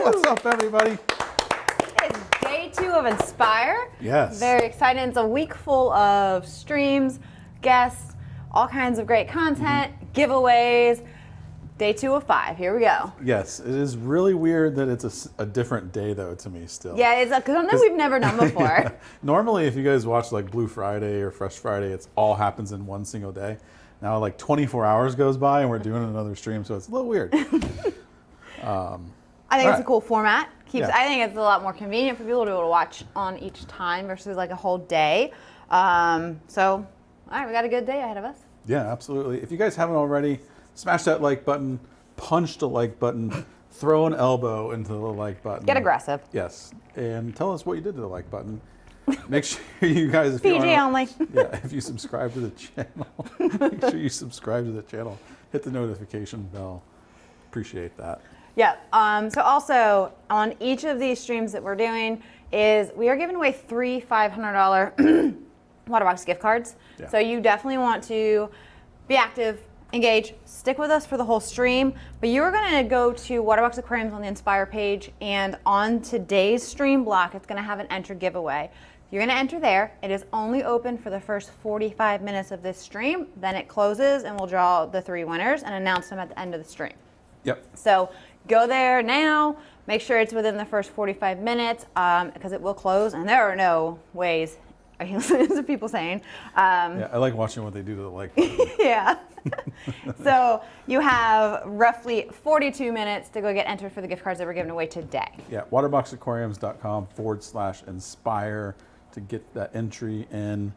What's up, everybody? It's day 2 of Inspire. Yes. Very excited. It's a week full of streams, guests, all kinds of great content, giveaways. Day 2 of 5. Here we go. Yes, it is really weird that it's a different day, though, to me still. Yeah, it's something we've never done before. Yeah. Normally, if you guys watch like Blue Friday or Fresh Friday, it's all happens in one single day. Now, like 24 hours goes by and we're doing another stream, so it's a little weird. I think it's a cool format. I think it's a lot more convenient for people to be able to watch on each time versus like a whole day. So, all right, we got a good day ahead of us. Yeah, absolutely. If you guys haven't already, smash that like button, punch the like button, throw an elbow into the like button. Get aggressive. Yes, and tell us what you did to the like button. Make sure you guys, if PG only. Yeah, if you subscribe to the channel, make sure you subscribe to the channel. Hit the notification bell. Appreciate that. Yeah. So also on each of these streams that we're doing is we are giving away 3 $500 Waterbox gift cards. Yeah. So you definitely want to be active, engage, stick with us for the whole stream. But you are going to go to Waterbox Aquariums on the Inspire page, and on today's stream block, it's going to have an enter giveaway. You're going to enter there. It is only open for the first 45 minutes of this stream. Then it closes, and we'll draw the 3 winners and announce them at the end of the stream. Yep. So go there now. Make sure it's within the first 45 minutes because it will close, and there are no ways. There's people saying. Yeah, I like watching what they do to the like button. Yeah. So you have roughly 42 minutes to go get entered for the gift cards that we're giving away today. Yeah, waterboxaquariums.com/inspire to get that entry in,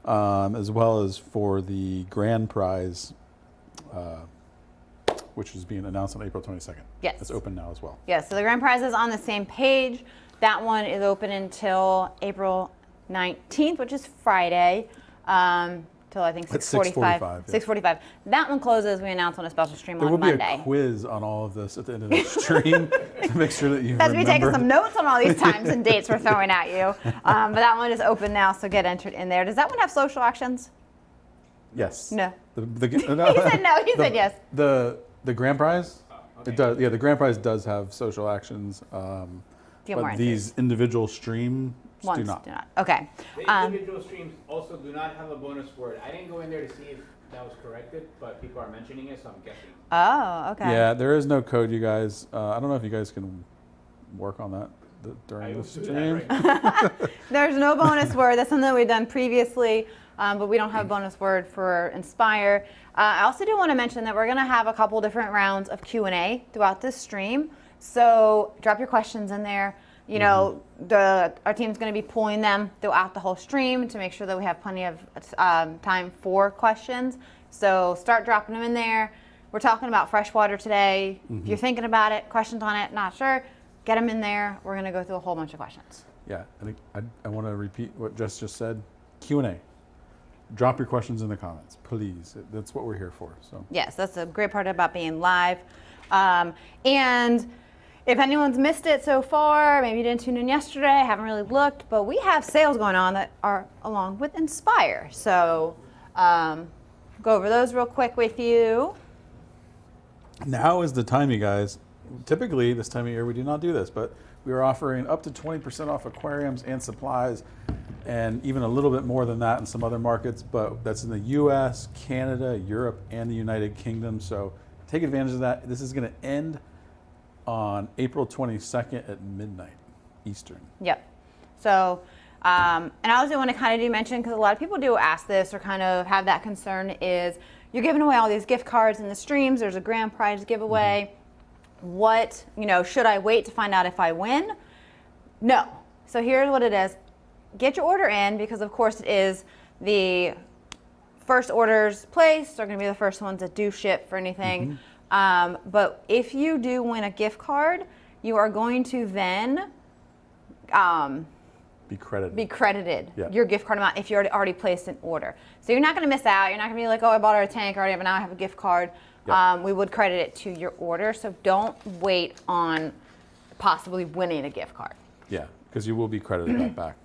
as well as for the grand prize, which is being announced on April 22nd. Yes. It's open now as well. Yes, so the grand prize is on the same page. That one is open until April 19th, which is Friday, till I think 6:45. 6:45. That one closes. We announce on a special stream on Monday. There will be a quiz on all of this at the end of the stream to make sure that you remember. That's me taking some notes on all these times and dates we're throwing at you. But that one is open now, so get entered in there. Does that one have social actions? Yes. No. No, he said no. He said yes. The grand prize? Okay. It does. Yeah, the grand prize does have social actions. But these individual streams do not. Okay. The individual streams also do not have a bonus word. I didn't go in there to see if that was corrected, but people are mentioning it, so I'm guessing. Oh, okay. Yeah, there is no code, you guys. I don't know if you guys can work on that during the stream. Right. There's no bonus word. That's something that we've done previously, but we don't have a bonus word for Inspire. I also do want to mention that we're going to have a couple different rounds of Q&A throughout this stream. So drop your questions in there. You know, our team's going to be pulling them throughout the whole stream to make sure that we have plenty of time for questions. So start dropping them in there. We're talking about freshwater today. If you're thinking about it, questions on it, not sure, get them in there. We're going to go through a whole bunch of questions. Yeah, I want to repeat what Jess just said. Q&A. Drop your questions in the comments, please. That's what we're here for. So yes, that's a great part about being live. And if anyone's missed it so far, maybe you didn't tune in yesterday, haven't really looked, but we have sales going on that are along with Inspire. So go over those real quick with you. now is the time, you guys. Typically, this time of year, we do not do this, but we are offering up to 20% off aquariums and supplies, and even a little bit more than that in some other markets, but that's in the US, Canada, Europe, and the United Kingdom. So take advantage of that. This is going to end on April 22nd at midnight Eastern. Yep. So, and I also want to kind of mention, because a lot of people do ask this or kind of have that concern, is you're giving away all these gift cards in the streams. There's a grand prize giveaway. What, should I wait to find out if I win? No. So here's what it is. Get your order in, because of course it is the first orders placed are going to be the first ones that do ship for anything. But if you do win a gift card, you are going to then Be credited. Yeah. Your gift card amount if you already placed an order. So you're not going to miss out. You're not going to be like, oh, I bought our tank already, but now I have a gift card. Yep. We would credit it to your order. So don't wait on possibly winning a gift card. Yeah, because you will be credited that back.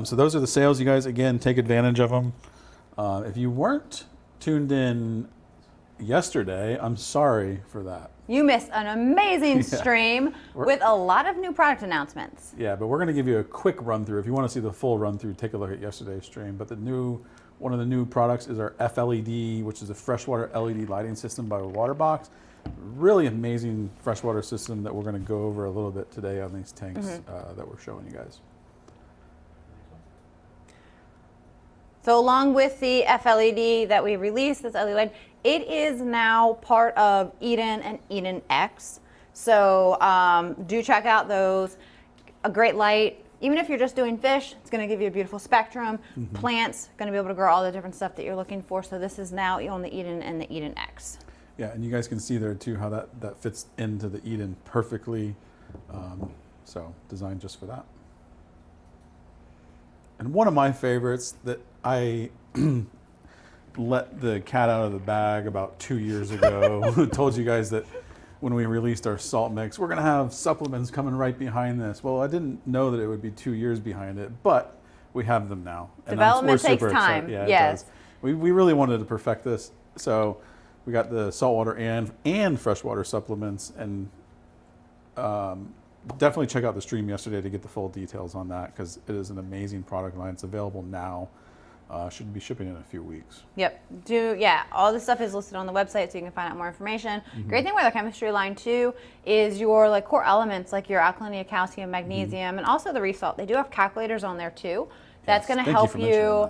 So those are the sales, you guys. Again, take advantage of them. If you weren't tuned in yesterday. I'm sorry for that. You missed an amazing stream with a lot of new product announcements. Yeah, but we're going to give you a quick run through. If you want to see the full run through, take a look at yesterday's stream. But one of the new products is our FLED, which is a freshwater LED lighting system by Waterbox. Really amazing freshwater system that we're going to go over a little bit today on these tanks that we're showing you guys. So along with the FLED that we released, this LED light, it is now part of Eden and Eden X. So do check out those. A great light. Even if you're just doing fish, it's going to give you a beautiful spectrum. Plants, going to be able to grow all the different stuff that you're looking for. So this is now on the Eden and the Eden X. Yeah, and you guys can see there too how that fits into the Eden perfectly. So designed just for that. And one of my favorites that I let the cat out of the bag about 2 years ago, told you guys that when we released our salt mix, we're going to have supplements coming right behind this. Well, I didn't know that it would be 2 years behind it, but we have them now. Development takes super time. excited. Yeah, yes. It does. We really wanted to perfect this, so we got the saltwater and freshwater supplements, and definitely check out the stream yesterday to get the full details on that, because it is an amazing product line. It's available now. Should be shipping in a few weeks. Yep. All this stuff is listed on the website, so you can find out more information. Great thing with the chemistry line too is your core elements like your alkalinity, calcium, magnesium, and also the reef salt. They do have calculators on there too. That's going to help you.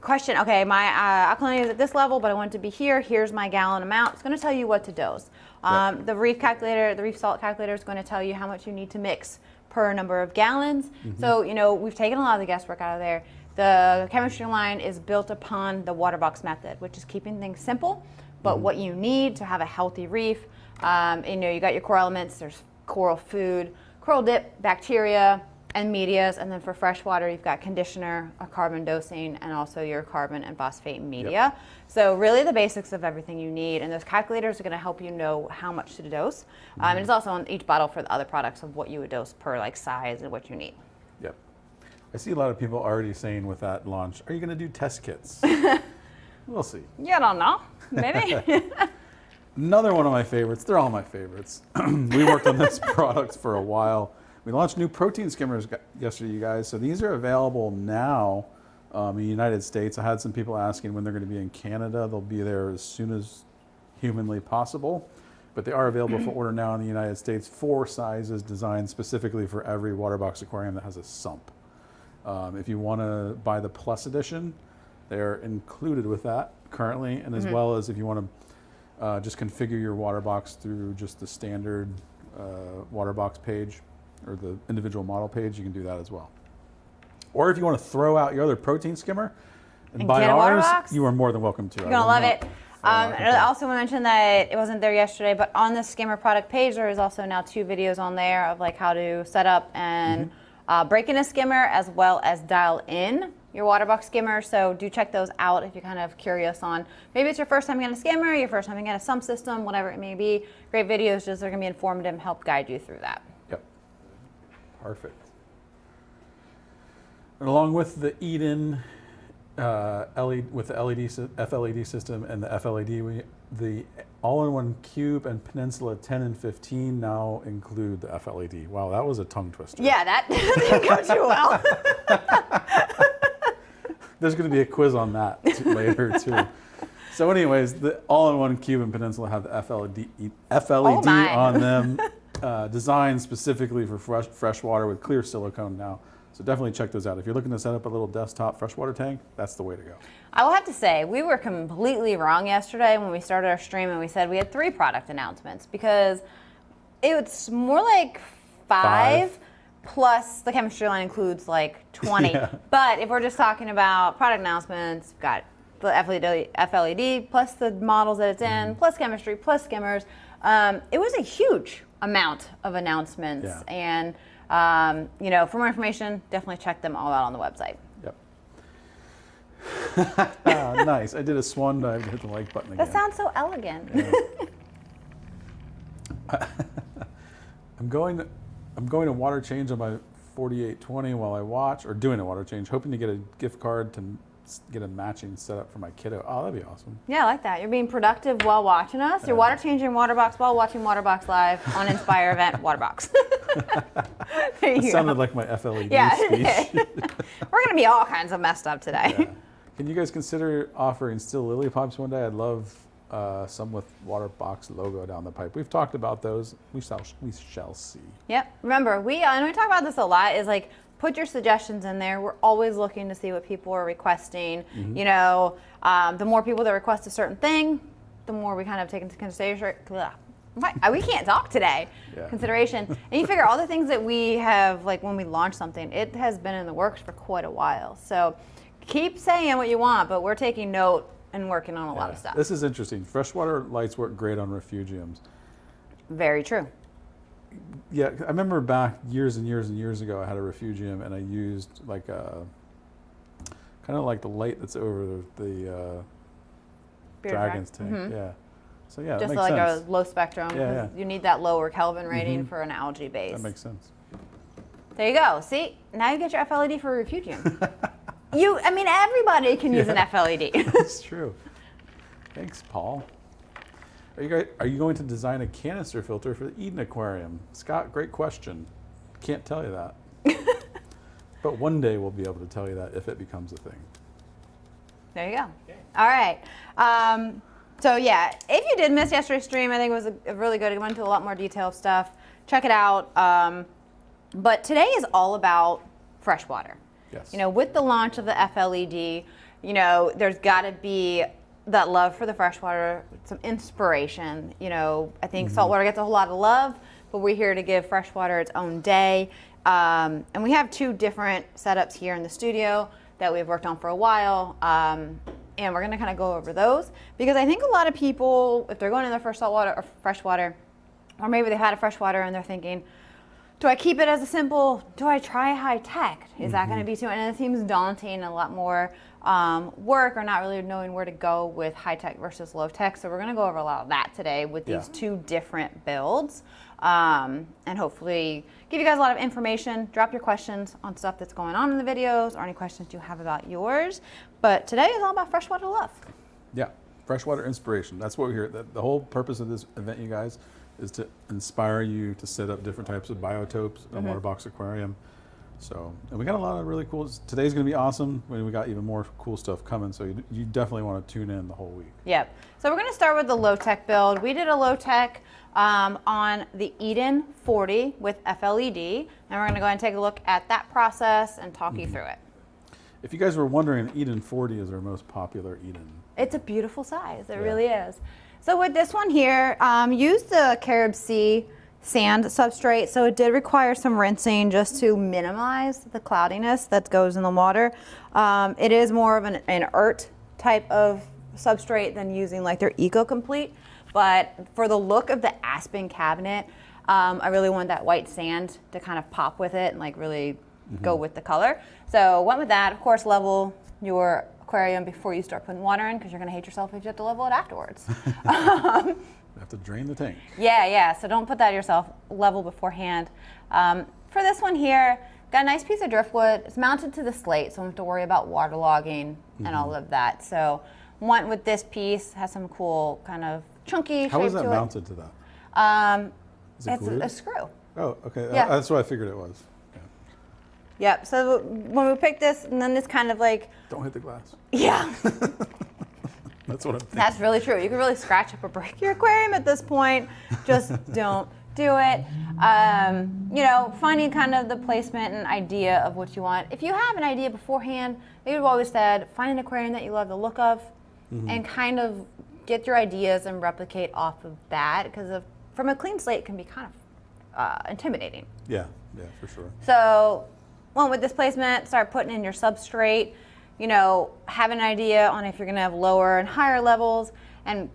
Question, okay, my alkalinity is at this level, but I want it to be here. Here's my gallon amount. It's going to tell you what to dose. The reef calculator, the reef salt calculator is going to tell you how much you need to mix per number of gallons. So, we've taken a lot of the guesswork out of there. The chemistry line is built upon the Waterbox method, which is keeping things simple, but what you need to have a healthy reef. You got your core elements, there's coral food, coral dip, bacteria, and medias, and then for freshwater, you've got conditioner, a carbon dosing, and also your carbon and phosphate media. So really the basics of everything you need, and those calculators are going to help you know how much to dose. And it's also on each bottle for the other products of what you would dose per size and what you need. Yep. I see a lot of people already saying with that launch, are you going to do test kits? We'll see. Yeah, I don't know. Maybe. Another one of my favorites. They're all my favorites. We worked on this product for a while. We launched new protein skimmers yesterday, you guys. So these are available now in the United States. I had some people asking when they're going to be in Canada. They'll be there as soon as humanly possible. But they are available for order now in the United States. 4 sizes designed specifically for every Waterbox aquarium that has a sump. If you want to buy the Plus edition, they're included with that currently. And as well as if you want to just configure your Waterbox through just the standard Waterbox page, or the individual model page, you can do that as well. Or if you want to throw out your other protein skimmer and buy ours, you are more than welcome to. You're going to love it. I also want to mention that it wasn't there yesterday, but on the skimmer product page, there is also now 2 videos on there of how to set up and break in a skimmer, as well as dial in your Waterbox skimmer. So do check those out if you're kind of curious on, maybe it's your first time getting a skimmer, your first time getting a sump system, whatever it may be. Great videos, just they're going to be informative and help guide you through that. Yep. Perfect. And along with the Eden with the FLED system and the FLED, the all-in-one Cube and Peninsula 10 and 15 now include the FLED. Wow, that was a tongue twister. Yeah, that didn't go too well. There's going to be a quiz on that later too. So anyways, the all-in-one Cube and Peninsula have the FLED on them, designed specifically for freshwater with clear silicone now. So definitely check those out. If you're looking to set up a little desktop freshwater tank, that's the way to go. I will have to say, we were completely wrong yesterday when we started our stream and we said we had 3 product announcements, because it's more like 5 plus the chemistry line includes 20. Yeah. But if we're just talking about product announcements, we've got the FLED plus the models that it's in, plus chemistry, plus skimmers. It was a huge amount of announcements. Yeah. And for more information, definitely check them all out on the website. Yep. Nice. I did a swan dive to hit the like button again. That sounds so elegant. Yeah. I'm going to water change on my 4820 while I watch, or doing a water change, hoping to get a gift card to get a matching setup for my kiddo. Oh, that'd be awesome. Yeah, I like that. You're being productive while watching us. You're water changing Waterbox while watching Waterbox live on Inspire event Waterbox. There you It go. sounded like my FLED Yeah. speech. We're gonna be all kinds of messed up today. Yeah. Can you guys consider offering still lily pops one day? I'd love some with Waterbox logo down the pipe. We've talked about those. We shall see. Yep. Remember, and we talk about this a lot, is like, put your suggestions in there. We're always looking to see what people are requesting. You know, the more people that request a certain thing, the more we kind of take into consideration. We can't talk today. Yeah. Consideration. And you figure all the things that we have, like when we launch something, it has been in the works for quite a while. So keep saying what you want, but we're taking note and working on a lot of stuff. This is interesting. Freshwater lights work great on refugiums. Very true. Yeah, I remember back years and years and years ago, I had a refugium and I used like a kind of like the light that's over the Beer dragon's tank. Yeah. So yeah, that Just makes like sense. a low spectrum. Yeah, yeah. You need that lower Kelvin rating for an algae base. That makes sense. There you go. See, now you get your FLED for refugium. Everybody can use an FLED. That's true. Thanks, Paul. Are you going to design a canister filter for the Eden Aquarium? Scott, great question. Can't tell you that. But one day we'll be able to tell you that if it becomes a thing. There you go. Okay. All right. So yeah, if you did miss yesterday's stream, I think it was a really good. It went into a lot more detailed stuff. Check it out. But today is all about freshwater. Yes. You know, with the launch of the FLED, you know, there's got to be that love for the freshwater, some inspiration. You know, I think saltwater gets a whole lot of love, but we're here to give freshwater its own day. And we have two different setups here in the studio that we've worked on for a while. And we're going to kind of go over those because I think a lot of people, if they're going in their first saltwater or freshwater, or maybe they've had a freshwater and they're thinking, do I keep it as a simple, do I try high tech? Is that going to be too, and it seems daunting, a lot more work, or not really knowing where to go with high tech versus low tech. So we're going to go over a lot of that today with these two different builds, and hopefully give you guys a lot of information. Drop your questions on stuff that's going on in the videos or any questions you have about yours. But today is all about freshwater love. Yeah, freshwater inspiration. That's what we're here. The whole purpose of this event, you guys, is to inspire you to set up different types of biotopes in a Waterbox aquarium. So, and we got a lot of really cool, today's gonna be awesome. We got even more cool stuff coming, so you definitely wanna tune in the whole week. Yep. So we're gonna start with the low tech build. We did a low tech on the Eden 40 with FLED, and we're gonna go ahead and take a look at that process and talk you through it. If you guys were wondering, Eden 40 is our most popular Eden. It's a beautiful size, it really is. So with this one here, use the Carib Sea sand substrate. So it did require some rinsing just to minimize the cloudiness that goes in the water. It is more of an inert type of substrate than using like their Eco Complete. But for the look of the Aspen cabinet, I really want that white sand to kind of pop with it and like really go with the color. So went with that. Of course, level your aquarium before you start putting water in because you're going to hate yourself if you have to level it afterwards. You have to drain the tank. Yeah, so don't put that yourself, level beforehand. For this one here, got a nice piece of driftwood. It's mounted to the slate, so I don't have to worry about waterlogging and all of that. So went with this piece, has some cool kind of chunky shape to it. How is that mounted to that? Is it It's glued? a screw. Oh, okay. Yeah. That's what I figured it was. Yeah. Yep, so when we picked this, and then it's kind of like, Don't hit the glass. yeah. That's what I'm thinking. That's really true. You can really scratch up or break your aquarium at this point. Just don't do it. You know, finding kind of the placement and idea of what you want. If you have an idea beforehand, we've always said, find an aquarium that you love the look of and kind of get your ideas and replicate off of that because from a clean slate it can be kind of intimidating. Yeah, for sure. So, well, with this placement, start putting in your substrate. You know, have an idea on if you're going to have lower and higher levels, and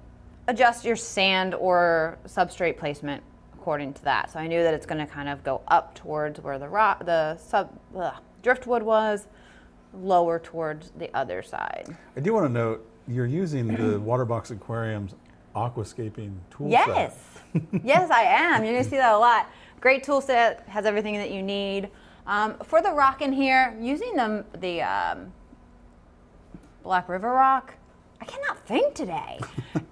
adjust your sand or substrate placement according to that. So I knew that it's going to kind of go up towards where the driftwood was, lower towards the other side. I do want to note you're using the Waterbox Aquariums aquascaping tool Yes, set. yes, I am. You're going to see that a lot. Great tool set, has everything that you need. For the rock in here, using the Black River rock. I cannot think today.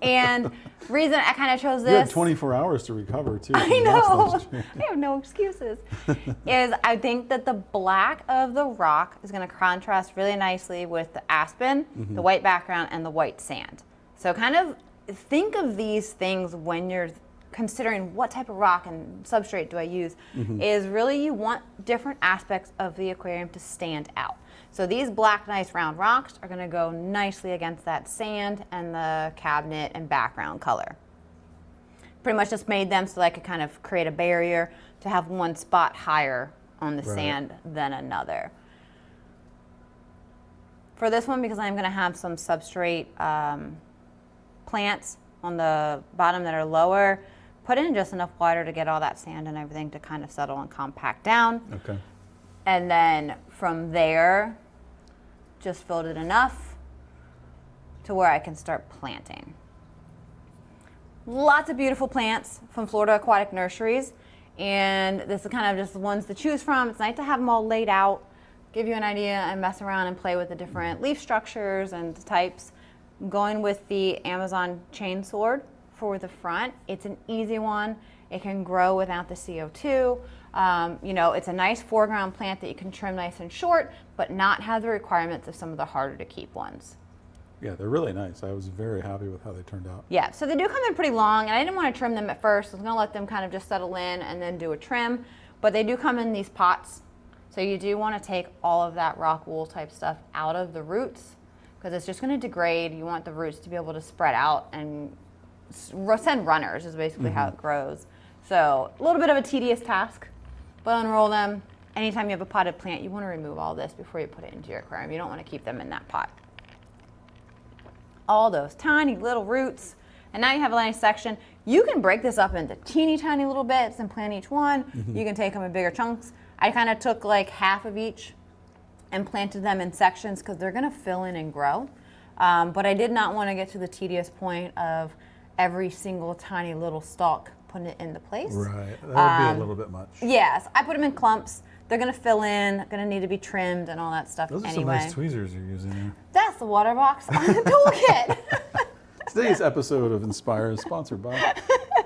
And reason I kind of chose this. You had 24 hours to recover too. I know. I have no excuses. Is I think that the black of the rock is going to contrast really nicely with the aspen, the white background, and the white sand. So kind of think of these things when you're considering what type of rock and substrate do I use, is really you want different aspects of the aquarium to stand out. So these black, nice round rocks are gonna go nicely against that sand and the cabinet and background color. Pretty much just made them so I could kind of create a barrier to have one spot higher on the sand than another. For this one, because I'm gonna have some substrate plants on the bottom that are lower, put in just enough water to get all that sand and everything to kind of settle and compact down. Okay. And then from there, just filled it enough to where I can start planting. Lots of beautiful plants from Florida Aquatic Nurseries. And this is kind of just the ones to choose from. It's nice to have them all laid out, give you an idea and mess around and play with the different leaf structures and types. I'm going with the Amazon chain sword for the front. It's an easy one. It can grow without the CO2. You know, it's a nice foreground plant that you can trim nice and short, but not have the requirements of some of the harder to keep ones. Yeah, they're really nice. I was very happy with how they turned out. Yeah, so they do come in pretty long, and I didn't want to trim them at first. I was going to let them kind of just settle in and then do a trim, but they do come in these pots. So you do want to take all of that rock wool type stuff out of the roots because it's just going to degrade. You want the roots to be able to spread out and send runners is basically how it grows. So a little bit of a tedious task, but unroll them. Anytime you have a potted plant, you want to remove all this before you put it into your aquarium. You don't want to keep them in that pot. All those tiny little roots. And now you have a nice section. You can break this up into teeny tiny little bits and plant each one. You can take them in bigger chunks. I kind of took like half of each and planted them in sections because they're going to fill in and grow. But I did not want to get to the tedious point of every single tiny little stalk putting it into place. Right, that would be a little bit much. Yes, I put them in clumps. They're going to fill in, going to need to be trimmed and all that stuff Those are anyway. some nice tweezers you're using there. That's the Waterbox on the toolkit. Today's episode of Inspire is sponsored by.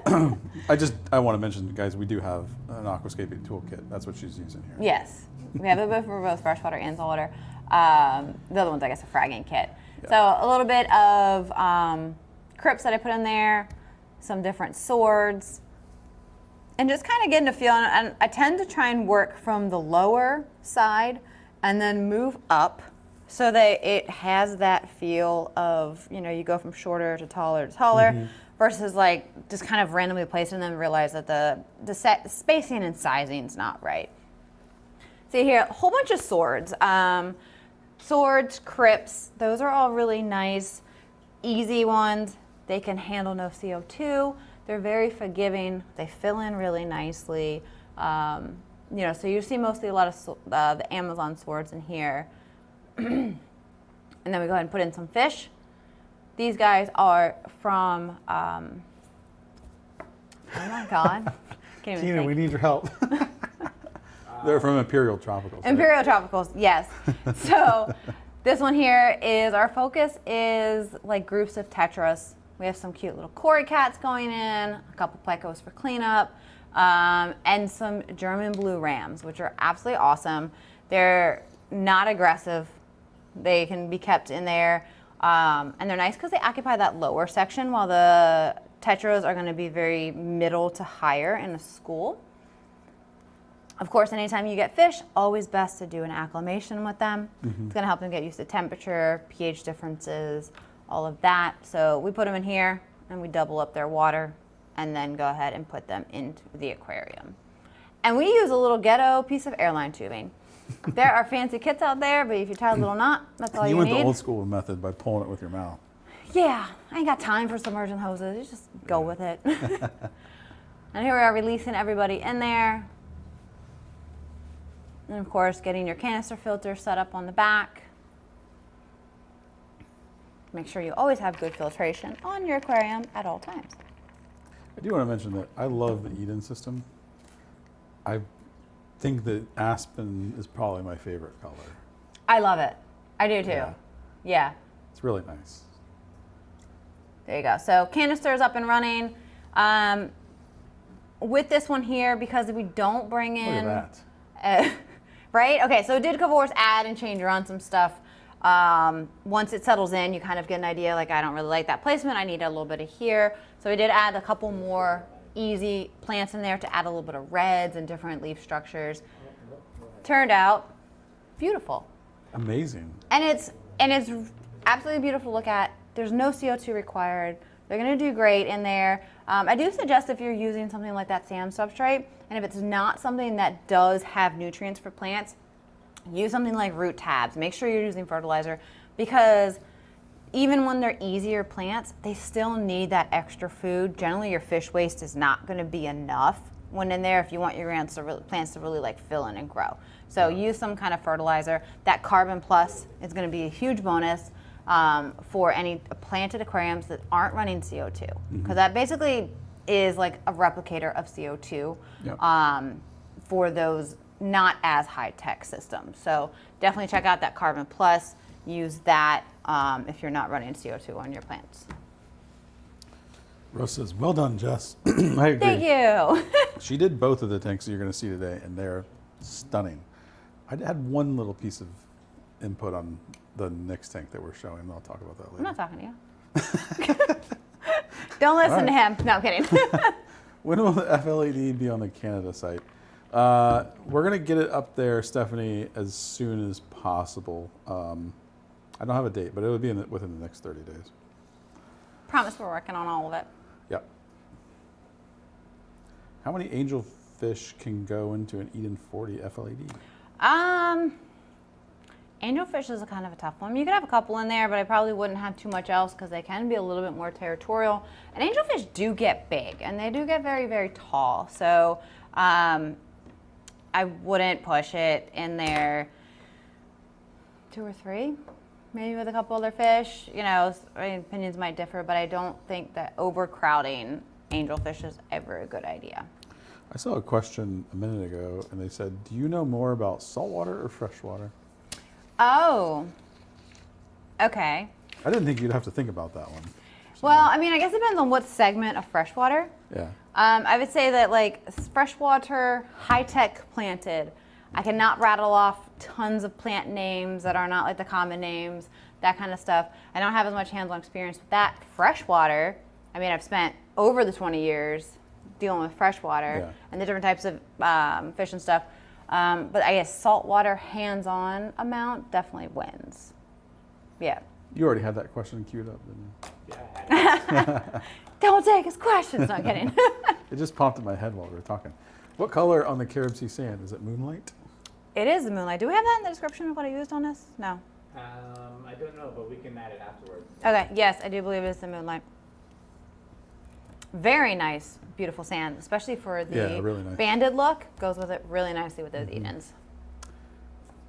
I want to mention, guys, we do have an aquascaping toolkit. That's what she's using here. Yes, we have it for both freshwater and saltwater. The other one's, I guess, a fragging kit. Yeah. So a little bit of crypts that I put in there, some different swords, and just kind of getting a feel. And I tend to try and work from the lower side and then move up so that it has that feel of, you know, you go from shorter to taller, versus like just kind of randomly placing them and realize that the spacing and sizing is not right. See here, a whole bunch of swords. Swords, crypts, those are all really nice, easy ones. They can handle no CO2. They're very forgiving. They fill in really nicely. You know, so you see mostly a lot of the Amazon swords in here. And then we go ahead and put in some fish. These guys are from, oh my God. Can't even Tina, think. we need your help. They're from Imperial Tropicals. Right? Imperial Tropicals, yes. So this one here is, our focus is like groups of tetras. We have some cute little Cory cats going in, a couple plecos for cleanup, and some German blue rams, which are absolutely awesome. They're not aggressive. They can be kept in there, and they're nice because they occupy that lower section, while the tetras are going to be very middle to higher in a school. Of course, anytime you get fish, always best to do an acclimation with them. It's going to help them get used to temperature, pH differences, all of that. So we put them in here and we double up their water and then go ahead and put them into the aquarium. And we use a little ghetto piece of airline tubing. There are fancy kits out there, but if you tie a little knot, that's all you need. You went the old school method by pulling it with your mouth. Yeah, I ain't got time for submersion hoses. You just go with it. And here we are releasing everybody in there. And of course, getting your canister filter set up on the back. Make sure you always have good filtration on your aquarium at all times. I do want to mention that I love the Eden system. I think that Aspen is probably my favorite color. I love it. I do too. Yeah. Yeah. It's really nice. There you go. So canister's up and running. With this one here, because we don't bring in... Look at that. Right? Okay, so it did, of course, add and change around some stuff. Once it settles in, you kind of get an idea, like, I don't really like that placement. I need a little bit of here. So we did add a couple more easy plants in there to add a little bit of reds and different leaf structures. Turned out beautiful. Amazing. And it's absolutely beautiful to look at. There's no CO2 required. They're going to do great in there. I do suggest if you're using something like that sand substrate, and if it's not something that does have nutrients for plants, use something like root tabs. Make sure you're using fertilizer, because even when they're easier plants, they still need that extra food. Generally, your fish waste is not going to be enough when in there if you want your plants to really like fill in and grow. So use some kind of fertilizer. That Carbon Plus is going to be a huge bonus for any planted aquariums that aren't running CO2, because that basically is like a replicator of CO2 for those not as high-tech systems. So definitely check out that Carbon Plus. Use that if you're not running CO2 on your plants. Rose says, well done, Jess. I agree. Thank you. She did both of the tanks that you're going to see today, and they're stunning. I had one little piece of input on the next tank that we're showing. I'll talk about that later. I'm not talking to you. Don't listen to him. No, I'm kidding. When will the FLAD be on the Canada site? We're going to get it up there, Stephanie, as soon as possible. I don't have a date, but it will be within the next 30 days. Promise we're working on all of it. Yep. How many angelfish can go into an Eden 40 FLAD? Angelfish is a kind of a tough one. You could have a couple in there, but I probably wouldn't have too much else because they can be a little bit more territorial. And angelfish do get big, and they do get very, very tall. So I wouldn't push it in there 2 or 3, maybe with a couple other fish. You know, opinions might differ, but I don't think that overcrowding angelfish is ever a good idea. I saw a question a minute ago, and they said, do you know more about saltwater or freshwater? Oh, okay. I didn't think you'd have to think about that one. Well, I mean, I guess it depends on what segment of freshwater. Yeah. I would say that like freshwater, high-tech planted, I cannot rattle off tons of plant names that are not like the common names, that kind of stuff. I don't have as much hands-on experience with that. Freshwater, I mean, I've spent over the 20 years dealing with freshwater and the different types of fish and stuff. But I guess saltwater hands-on amount definitely wins. Yeah. You already had that question queued up, didn't you? Yeah. Don't take his questions. No, I'm kidding. It just popped in my head while we were talking. What color on the Carib Sea sand? Is it moonlight? It is the moonlight. Do we have that in the description of what I used on this? No. I don't know, but we can add it afterwards. Okay. Yes, I do believe it's the moonlight. Very nice, beautiful sand, especially for the really nice. banded look. Goes with it really nicely with those Edens.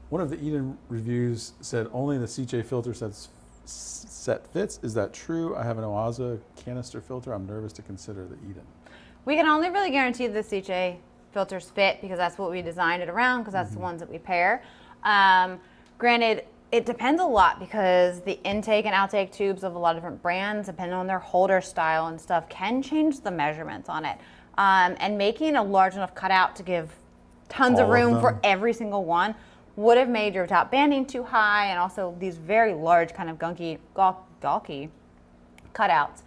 One of the Eden reviews said only the CJ filter set fits. Is that true? I have an Oaza canister filter. I'm nervous to consider the Eden. We can only really guarantee the CJ filters fit because that's what we designed it around, because that's the ones that we pair. Granted, it depends a lot because the intake and outtake tubes of a lot of different brands, depending on their holder style and stuff, can change the measurements on it. And making a large enough cutout to give tons of room for every single one would have made your top banding too high, and also these very large kind of gawky cutouts.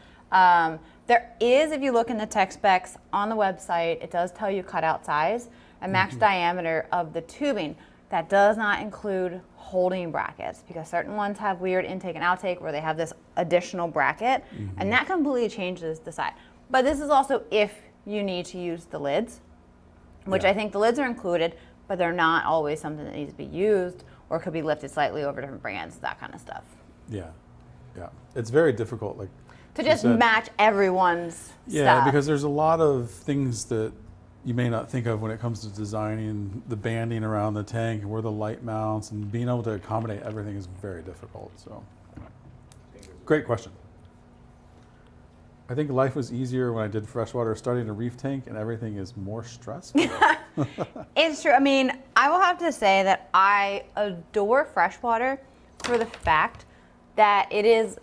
There is, if you look in the tech specs on the website, it does tell you cutout size and max diameter of the tubing. That does not include holding brackets, because certain ones have weird intake and outtake where they have this additional bracket, and that completely changes the size. But this is also if you need to use the lids, which I think the lids are included, but they're not always something that needs to be used or could be lifted slightly over different brands, that kind of stuff. Yeah. It's very difficult, like to just match everyone's stuff. stuff. Because there's a lot of things that you may not think of when it comes to designing the banding around the tank and where the light mounts, and being able to accommodate everything is very difficult. So, great question. I think life was easier when I did freshwater, starting a reef tank, and everything is more stressful. It's true. I mean, I will have to say that I adore freshwater for the fact that it is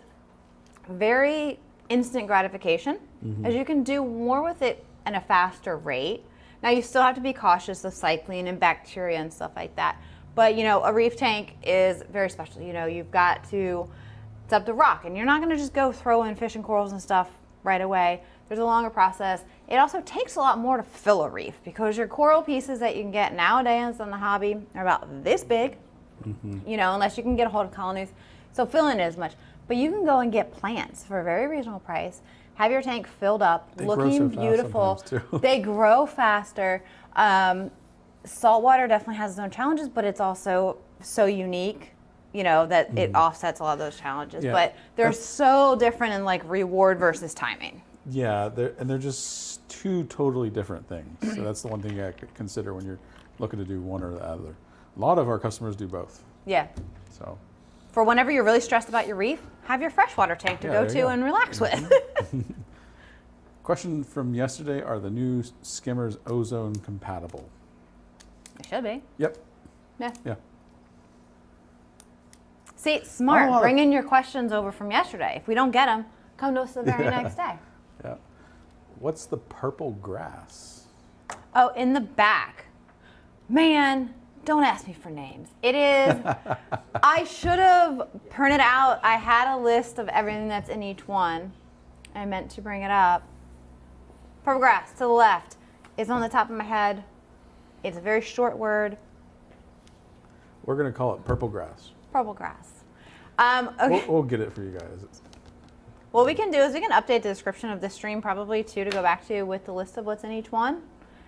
very instant gratification, as you can do more with it at a faster rate. Now you still have to be cautious of cycling and bacteria and stuff like that. But you know, a reef tank is very special. You know, you've got to, it's up to rock, and you're not gonna just go throw in fish and corals and stuff right away. There's a longer process. It also takes a lot more to fill a reef because your coral pieces that you can get nowadays in the hobby are about this big, you know, unless you can get a hold of colonies. So filling it as much. But you can go and get plants for a very reasonable price. Have your tank filled up, They grow looking so fast beautiful. sometimes, too. They grow faster. Saltwater definitely has its own challenges, but it's also so unique, you know, that it offsets a lot of those challenges. Yeah, But they're that's- so different in like reward versus timing. Yeah, they're just two totally different things. So that's the one thing you have to consider when you're looking to do one or the other. A lot of our customers do both. Yeah. So For whenever you're really stressed about your reef, have your freshwater tank to Yeah, go there to you go. and relax with. question from yesterday, are the new skimmers ozone compatible? It should be. Yep. Yeah. Yeah. See, smart. Oh, wow. Bring in your questions over from yesterday. If we don't get them, come to us the very Yeah. next day. Yeah. What's the purple grass? Oh, in the back. Man, don't ask me for names. It is, I should have printed out. I had a list of everything that's in each one. I meant to bring it up. Purple grass to the left. It's on the top of my head. It's a very short word. We're going to call it purple grass. Purple grass. Okay. We'll get it for you guys. What we can do is we can update the description of the stream probably too to go back to with the list of what's in each one.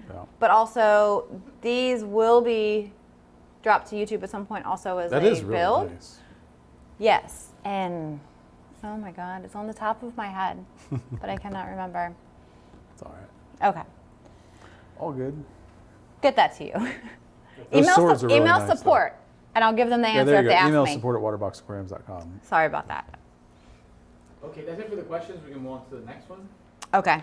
Yeah. But also these will be dropped to YouTube at some point also as That a is really build. nice. Yes. And oh my God, it's on the top of my head, but I cannot remember. It's all right. Okay. All good. Get that to you. Those swords are really email nice, though. support and I'll give them the Yeah, answer there if you they go. ask Email me. support at waterboxaquariums.com. Sorry about that. Okay, that's it for the questions. We can move on to the next one. Okay.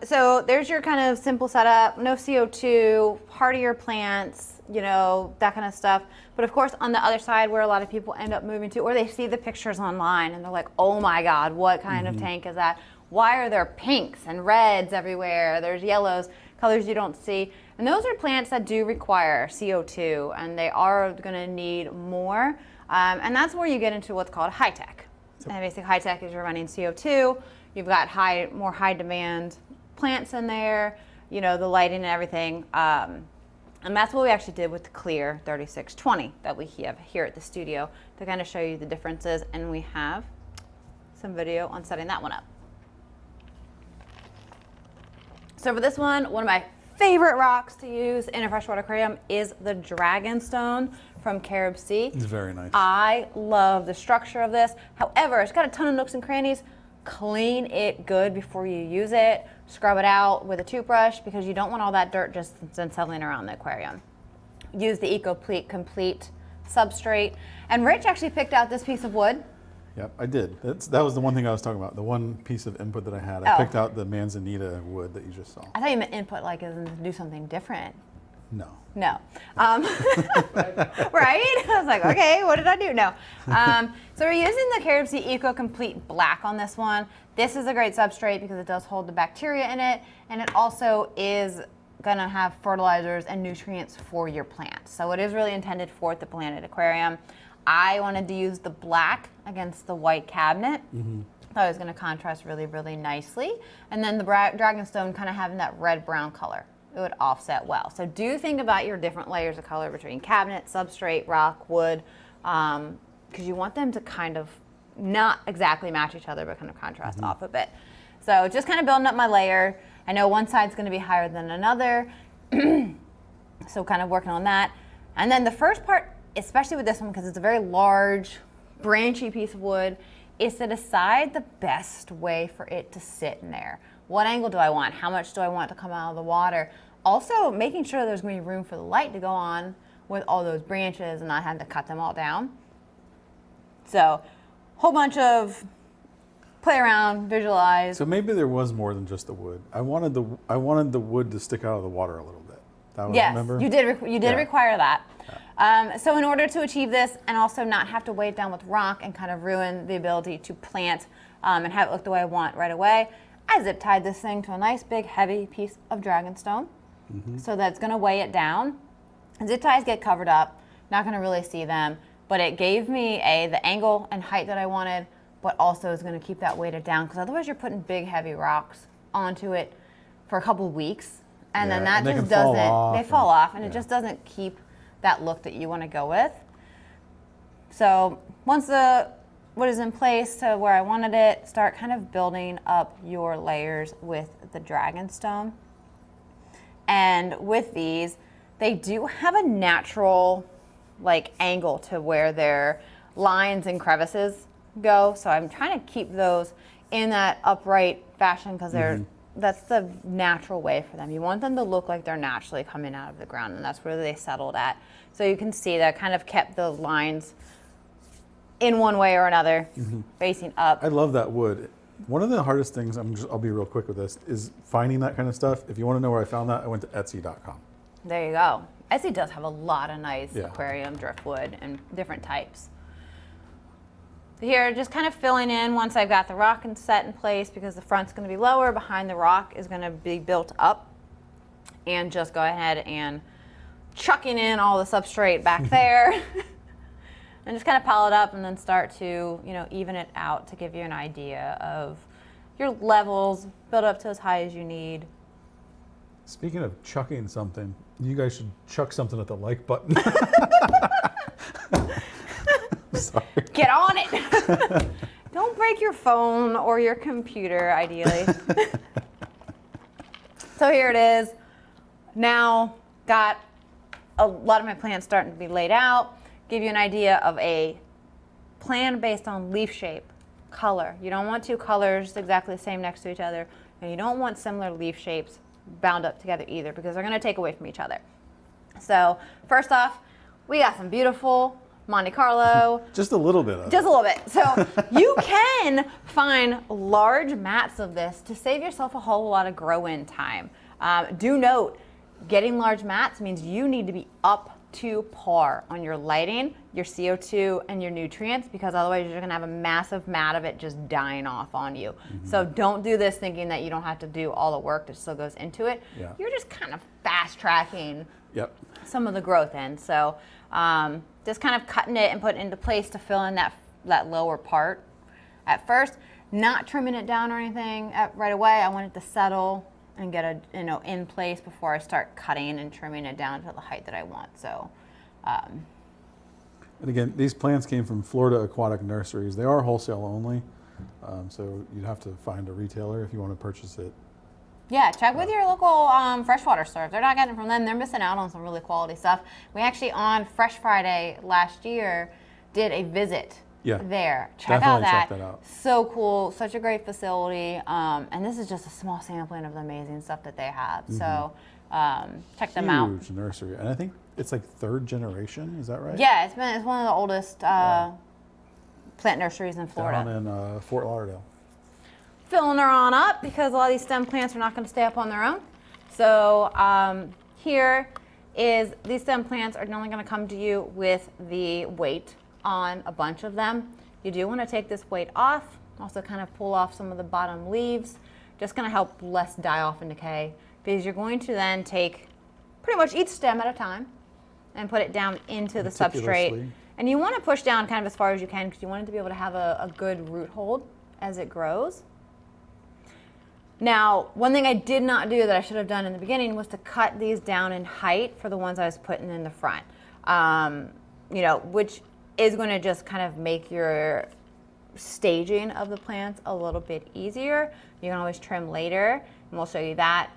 So there's your kind of simple setup, no CO2, hardier plants, you know, that kind of stuff. But of course, on the other side where a lot of people end up moving to, or they see the pictures online and they're like, oh my God, what kind of tank is that? Why are there pinks and reds everywhere? There's yellows, colors you don't see. And those are plants that do require CO2 and they are gonna need more. And that's where you get into what's called high tech. And basic high tech is you're running CO2. You've got more high demand plants in there, you know, the lighting and everything. And that's what we actually did with the Clear 3620 that we have here at the studio to kind of show you the differences. And we have some video on setting that one up. So for this one of my favorite rocks to use in a freshwater aquarium is the Dragonstone from Carib Sea. It's very nice. I love the structure of this. However, it's got a ton of nooks and crannies. Clean it good before you use it. Scrub it out with a toothbrush because you don't want all that dirt just settling around the aquarium. Use the Complete substrate. And Rich actually picked out this piece of wood. Yep, I did. That was the one thing I was talking about. The one piece of input that I had. I Oh. picked out the Manzanita wood that you just saw. I thought you meant input like as in to do something different. No. No. Right? I was like, okay, what did I do? No. So we're using the Carib Sea Complete Black on this one. This is a great substrate because it does hold the bacteria in it, and it also is gonna have fertilizers and nutrients for your plants. So it is really intended for the planted aquarium. I wanted to use the black against the white cabinet. Thought it was gonna contrast really, really nicely. And then the Dragonstone kind of having that red-brown color. It would offset well. So do think about your different layers of color between cabinet, substrate, rock, wood, because you want them to kind of not exactly match each other, but kind of contrast off a bit. So just kind of building up my layer. I know one side's gonna be higher than another, so kind of working on that. And then the first part, especially with this one, because it's a very large, branchy piece of wood, is to decide the best way for it to sit in there. What angle do I want? How much do I want to come out of the water? Also, making sure there's going to be room for the light to go on with all those branches and not having to cut them all down. So, whole bunch of play around, visualize. So maybe there was more than just the wood. I wanted the wood to stick out of the water a little bit. That was, Yes, remember? you did Yeah. require that. So in order to achieve this and also not have to weigh it down with rock and kind of ruin the ability to plant and have it look the way I want right away, I zip tied this thing to a nice big heavy piece of dragonstone. So that's going to weigh it down. Zip ties get covered up, not going to really see them, but it gave me the angle and height that I wanted, but also is going to keep that weighted down, because otherwise you're putting big heavy rocks onto it for a couple weeks, and then that just doesn't, they fall off, and it just doesn't keep that look that you want to go with. So once the wood is in place to where I wanted it, start kind of building up your layers with the dragonstone. And with these, they do have a natural like angle to where their lines and crevices go. So I'm trying to keep those in that upright fashion, because they're that's the natural way for them. You want them to look like they're naturally coming out of the ground, and that's where they settled at. So you can see that I kind of kept the lines in one way or another, facing up. I love that wood. One of the hardest things, I'll be real quick with this, is finding that kind of stuff. If you want to know where I found that, I went to Etsy.com. There you go. Etsy does have a lot of nice aquarium driftwood and different types. Here, just kind of filling in once I've got the rock set in place, because the front's going to be lower, behind the rock is going to be built up, and just go ahead and chucking in all the substrate back there. And just kind of pile it up, and then start to, even it out to give you an idea of your levels, build up to as high as you need. Speaking of chucking something, you guys should chuck something at the like button. Sorry. Get on it. Don't break your phone or your computer, ideally. So here it is. Now got a lot of my plants starting to be laid out. Give you an idea of a plan based on leaf shape, color. You don't want two colors exactly the same next to each other, and you don't want similar leaf shapes bound up together either, because they're going to take away from each other. So first off, we got some beautiful Monte Carlo. Just a little bit of it. Just a little bit. So you can find large mats of this to save yourself a whole lot of grow-in time. Do note, getting large mats means you need to be up to par on your lighting, your CO2, and your nutrients, because otherwise you're going to have a massive mat of it just dying off on you. So don't do this thinking that you don't have to do all the work that still goes into it. You're just kind of fast tracking some of the growth in. So just kind of cutting it and putting it into place to fill in that lower part at first, not trimming it down or anything right away. I want it to settle and get in place before I start cutting and trimming it down to the height that I want. So, and again, these plants came from Florida Aquatic Nurseries. They are wholesale only, so you'd have to find a retailer if you want to purchase it. Yeah, check with your local freshwater store. If they're not getting it from them, they're missing out on some really quality stuff. We actually, on Fresh Friday last year, did a visit there. Check out that. Check that out. So cool, such a great facility. And this is just a small sampling of the amazing stuff that they have. So check them out. Huge nursery. And I think it's like third generation, is that right? Yeah, it's one of the oldest plant nurseries in Florida. Down in Fort Lauderdale. Filling her on up, because a lot of these stem plants are not going to stay up on their own. So here is, these stem plants are only going to come to you with the weight on a bunch of them. You do want to take this weight off, also kind of pull off some of the bottom leaves, just going to help less die off and decay, because you're going to then take pretty much each stem at a time and put it down into the substrate. And you want to push down kind of as far as you can, because you want it to be able to have a good root hold as it grows. Now, one thing I did not do that I should have done in the beginning was to cut these down in height for the ones I was putting in the front, which is going to just kind of make your staging of the plants a little bit easier. You can always trim later, and we'll show you that.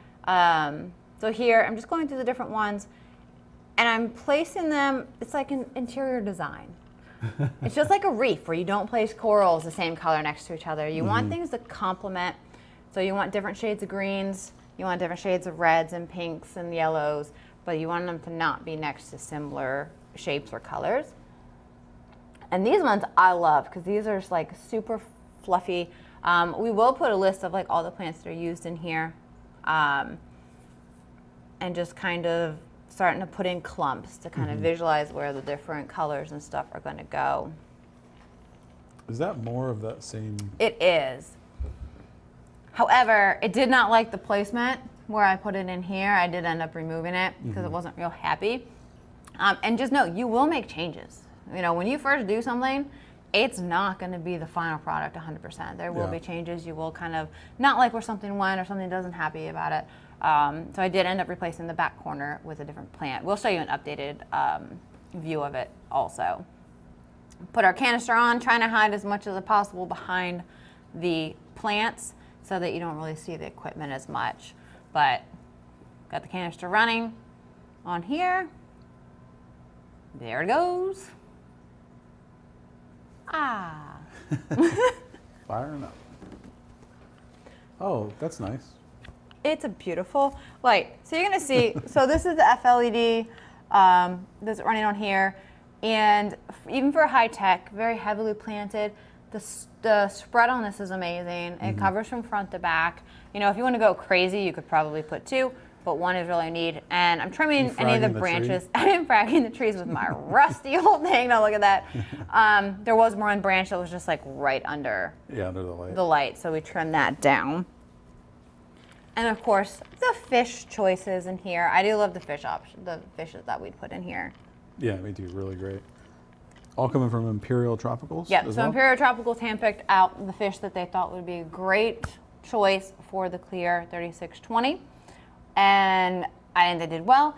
So here, I'm just going through the different ones, and I'm placing them, it's like an interior design. It's just like a reef where you don't place corals the same color next to each other. You want things to complement. So you want different shades of greens, you want different shades of reds and pinks and yellows, but you want them to not be next to similar shapes or colors. And these ones I love, because these are just like super fluffy. We will put a list of like all the plants that are used in here, and just kind of starting to put in clumps to kind of visualize where the different colors and stuff are going to go. Is that more of that same? It is. However, it did not like the placement where I put it in here. I did end up removing it because it wasn't real happy. And just know, you will make changes. You know, when you first do something, it's not going to be the final product 100%. There will be changes. You will kind of not like where something went or something doesn't happy about it. So I did end up replacing the back corner with a different plant. We'll show you an updated view of it also. Put our canister on, trying to hide as much as possible behind the plants so that you don't really see the equipment as much. But got the canister running on here. There it goes. Ah. Firing up. Oh, that's nice. It's a beautiful light. So you're gonna see, so this is the FLED that's running on here. And even for high tech, very heavily planted, the spread on this is amazing. It covers from front to back. You know, if you want to go crazy, you could probably put 2, but 1 is really neat. And I'm trimming any of the branches. I am fragging the trees with my rusty old thing. Now look at that. There was one branch that was just like right under under the light. the light, so we trimmed that down. And of course, the fish choices in here. I do love the fish option, the fishes that we'd put in here. Yeah, we do really great. All coming from Imperial Tropicals. Yep, as so well? Imperial Tropicals handpicked out the fish that they thought would be a great choice for the clear 3620. And I think they did well.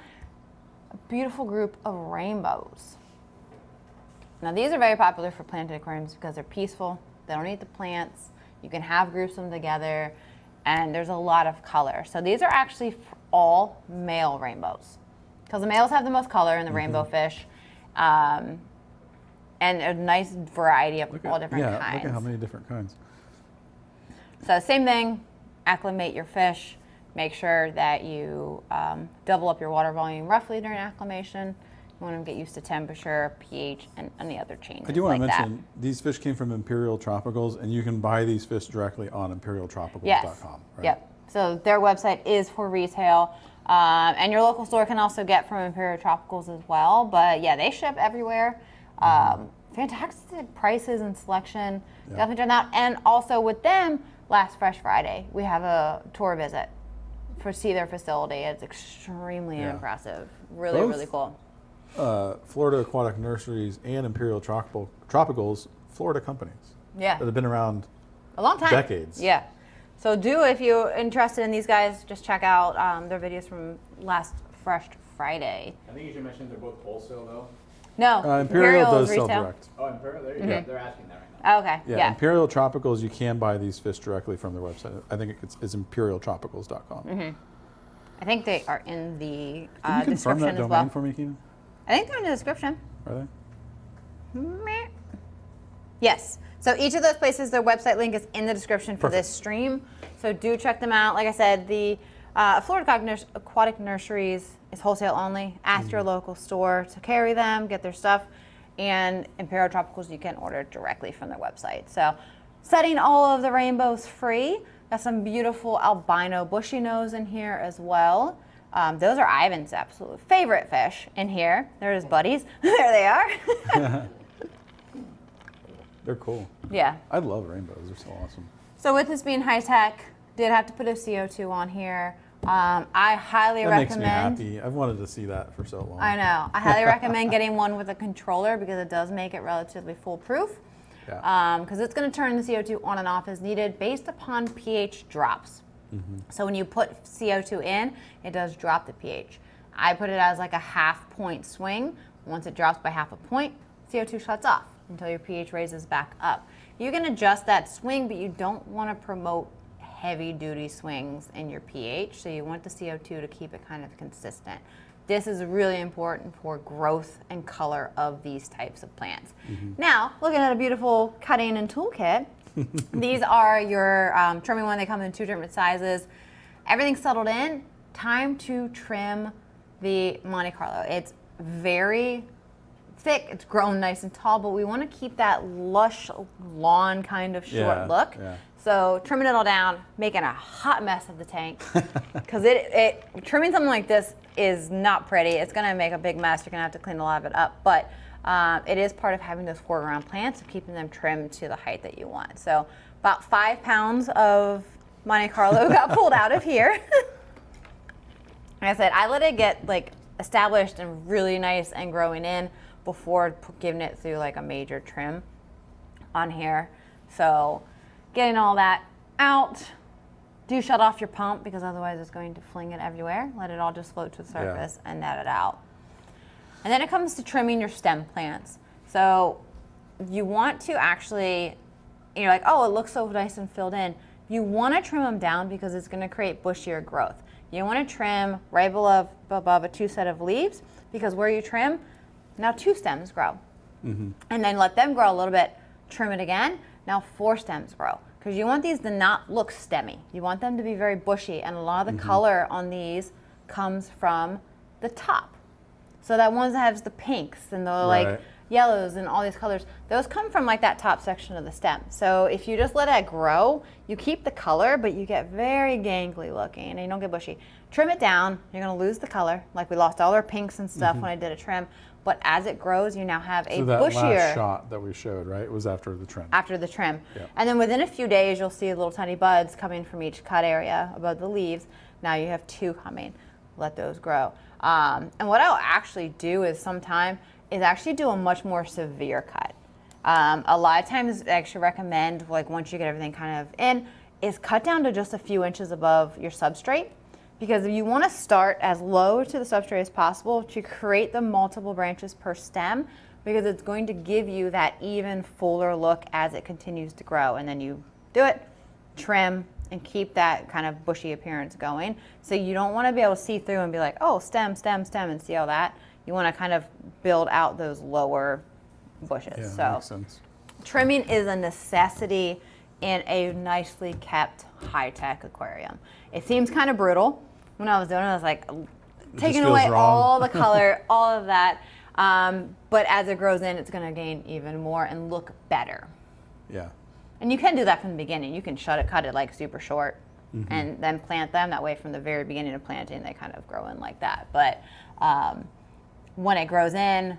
A beautiful group of rainbows. Now these are very popular for planted aquariums because they're peaceful. They don't eat the plants. You can have groups of them together, and there's a lot of color. So these are actually all male rainbows because the males have the most color in the rainbow fish. And a nice variety of all different kinds. Look at how many different kinds. So same thing, acclimate your fish. Make sure that you double up your water volume roughly during acclimation. You want to get used to temperature, pH, and any other changes. I do want like to mention, these fish came from Imperial Tropicals, and you can buy these fish directly on imperialtropicals.com. Yes. Right? Yep. So their website is for retail. And your local store can also get from Imperial Tropicals as well. But yeah, they ship everywhere. Fantastic prices and selection. Definitely check them out. And also with them, last Fresh Friday, we have a tour visit for see their facility. It's extremely impressive. Really, really cool. Florida Aquatic Nurseries and Imperial Tropicals, Florida companies. Yeah. That have been around A long time. decades. Yeah. So if you're interested in these guys, just check out their videos from last Fresh Friday. I think you should mention they're both wholesale though. No, Imperial does retail. sell direct. Oh, Imperial, there you go. They're asking that right now. Okay, Yeah, yeah. Imperial Tropicals, you can buy these fish directly from their website. I think it's imperialtropicals.com. I think they are in the Can you confirm description that as domain well. for me, Keenan? I think they're in the description. Are they? Meh. Yes. So each of those places, their website link is in the description for this stream. So do check them out. Like I said, the Florida Aquatic Nurseries is wholesale only. Ask your local store to carry them, get their stuff. And Imperial Tropicals, you can order directly from their website. So setting all of the rainbows free. Got some beautiful albino bushy nose in here as well. Those are Ivan's absolute favorite fish in here. They're his buddies. There they are. They're cool. Yeah. I love rainbows. They're so awesome. So with this being high tech, did have to put a CO2 on here. I highly That recommend. makes me happy. I've wanted to see that for so long. I know. I highly recommend getting one with a controller because it does make it relatively foolproof. Yeah. Because it's going to turn the CO2 on and off as needed based upon pH drops. So when you put CO2 in, it does drop the pH. I put it as like a half point swing. Once it drops by half a point, CO2 shuts off until your pH raises back up. You can adjust that swing, but you don't want to promote heavy duty swings in your pH, so you want the CO2 to keep it kind of consistent. This is really important for growth and color of these types of plants. Now, looking at a beautiful cutting and tool kit, these are your trimming one. They come in 2 different sizes. Everything's settled in. Time to trim the Monte Carlo. It's very thick, it's grown nice and tall, but we want to keep that lush lawn kind of short look. So trimming it all down, making a hot mess of the tank, because trimming something like this is not pretty. It's gonna make a big mess. You're gonna have to clean a lot of it up, but it is part of having those foreground plants of keeping them trimmed to the height that you want. So about 5 pounds of Monte Carlo got pulled out of here. Like I said, I let it get like established and really nice and growing in before giving it through like a major trim on here. So getting all that out, do shut off your pump because otherwise it's going to fling it everywhere. Let it all just float to the surface and net it out. And then it comes to trimming your stem plants. So you want to actually, you're like, oh, it looks so nice and filled in. You want to trim them down because it's going to create bushier growth. You want to trim right above a 2 set of leaves because where you trim, now 2 stems grow. Mm-hmm. And then let them grow a little bit, trim it again. Now 4 stems grow because you want these to not look stemmy. You want them to be very bushy, and a lot of the color on these comes from the top. So that ones that has the pinks and the like yellows and all these colors, those come from like that top section of the stem. So if you just let it grow, you keep the color, but you get very gangly looking and you don't get bushy. Trim it down, you're gonna lose the color. Like we lost all our pinks and stuff when I did a trim. But as it grows, you now have a So that bushier. last shot that we showed, right, was after the trim. After the trim. Yep. And then within a few days, you'll see little tiny buds coming from each cut area above the leaves. Now you have 2 coming. Let those grow. And what I'll actually do is actually do a much more severe cut. A lot of times I actually recommend, like once you get everything kind of in, is cut down to just a few inches above your substrate. Because you want to start as low to the substrate as possible to create the multiple branches per stem, because it's going to give you that even fuller look as it continues to grow. And then you do it, trim, and keep that kind of bushy appearance going. So you don't want to be able to see through and be like, oh, stem, stem, stem, and see all that. You want to kind of build out those lower bushes. Yeah, so makes sense. trimming is a necessity in a nicely kept high-tech aquarium. It seems kind of brutal. When I was doing it, I was like taking away all the color, all of that. But as it grows in, it's going to gain even more and look better. Yeah. And you can do that from the beginning. You can cut it like super short and then plant them. That way from the very beginning of planting, they kind of grow in like that. But when it grows in,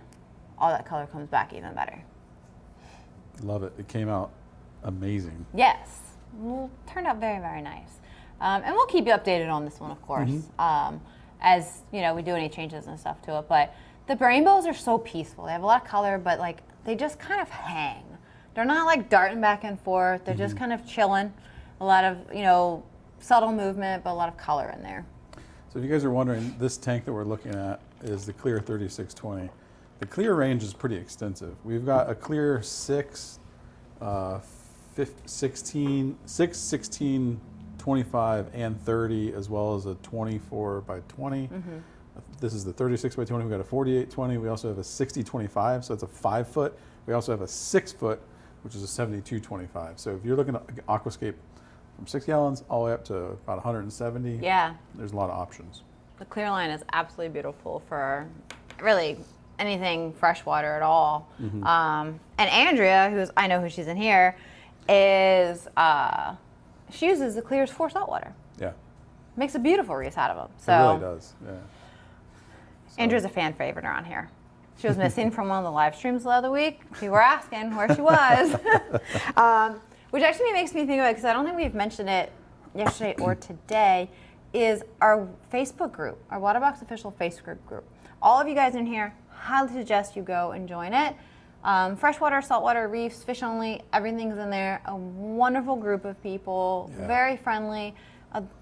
all that color comes back even better. Love it. It came out amazing. Yes. Well, turned out very, very nice. And we'll keep you updated on this one, of course, as you know, we do any changes and stuff to it. But the rainbows are so peaceful. They have a lot of color, but like they just kind of hang. They're not like darting back and forth. They're just kind of chilling. A lot of, subtle movement, but a lot of color in there. So if you guys are wondering, this tank that we're looking at is the Clear 3620. The clear range is pretty extensive. We've got a clear 6, 16, 25, and 30, as well as a 24 by 20. This is the 36 by 20. We've got a 48-20. We also have a 60-25, so it's a 5 foot. We also have a 6 foot, which is a 72-25. So if you're looking at aquascape from 6 gallons all the way up to about 170, there's a lot of options. The clear line is absolutely beautiful for really anything freshwater at all. And Andrea, I know who she's in here, is she uses the Clears for saltwater. Yeah. Makes a beautiful wreath out of them. So it really does. Yeah. So. Andrea's a fan favorite around here. She was missing from one of the live streams the other week. People were asking where she was, which actually makes me think of it because I don't think we've mentioned it yesterday or today. Is our Facebook group, our Waterbox official Facebook group. All of you guys in here, highly suggest you go and join it. Freshwater, saltwater, reefs, fish only, everything's in there. A wonderful group of people, very friendly,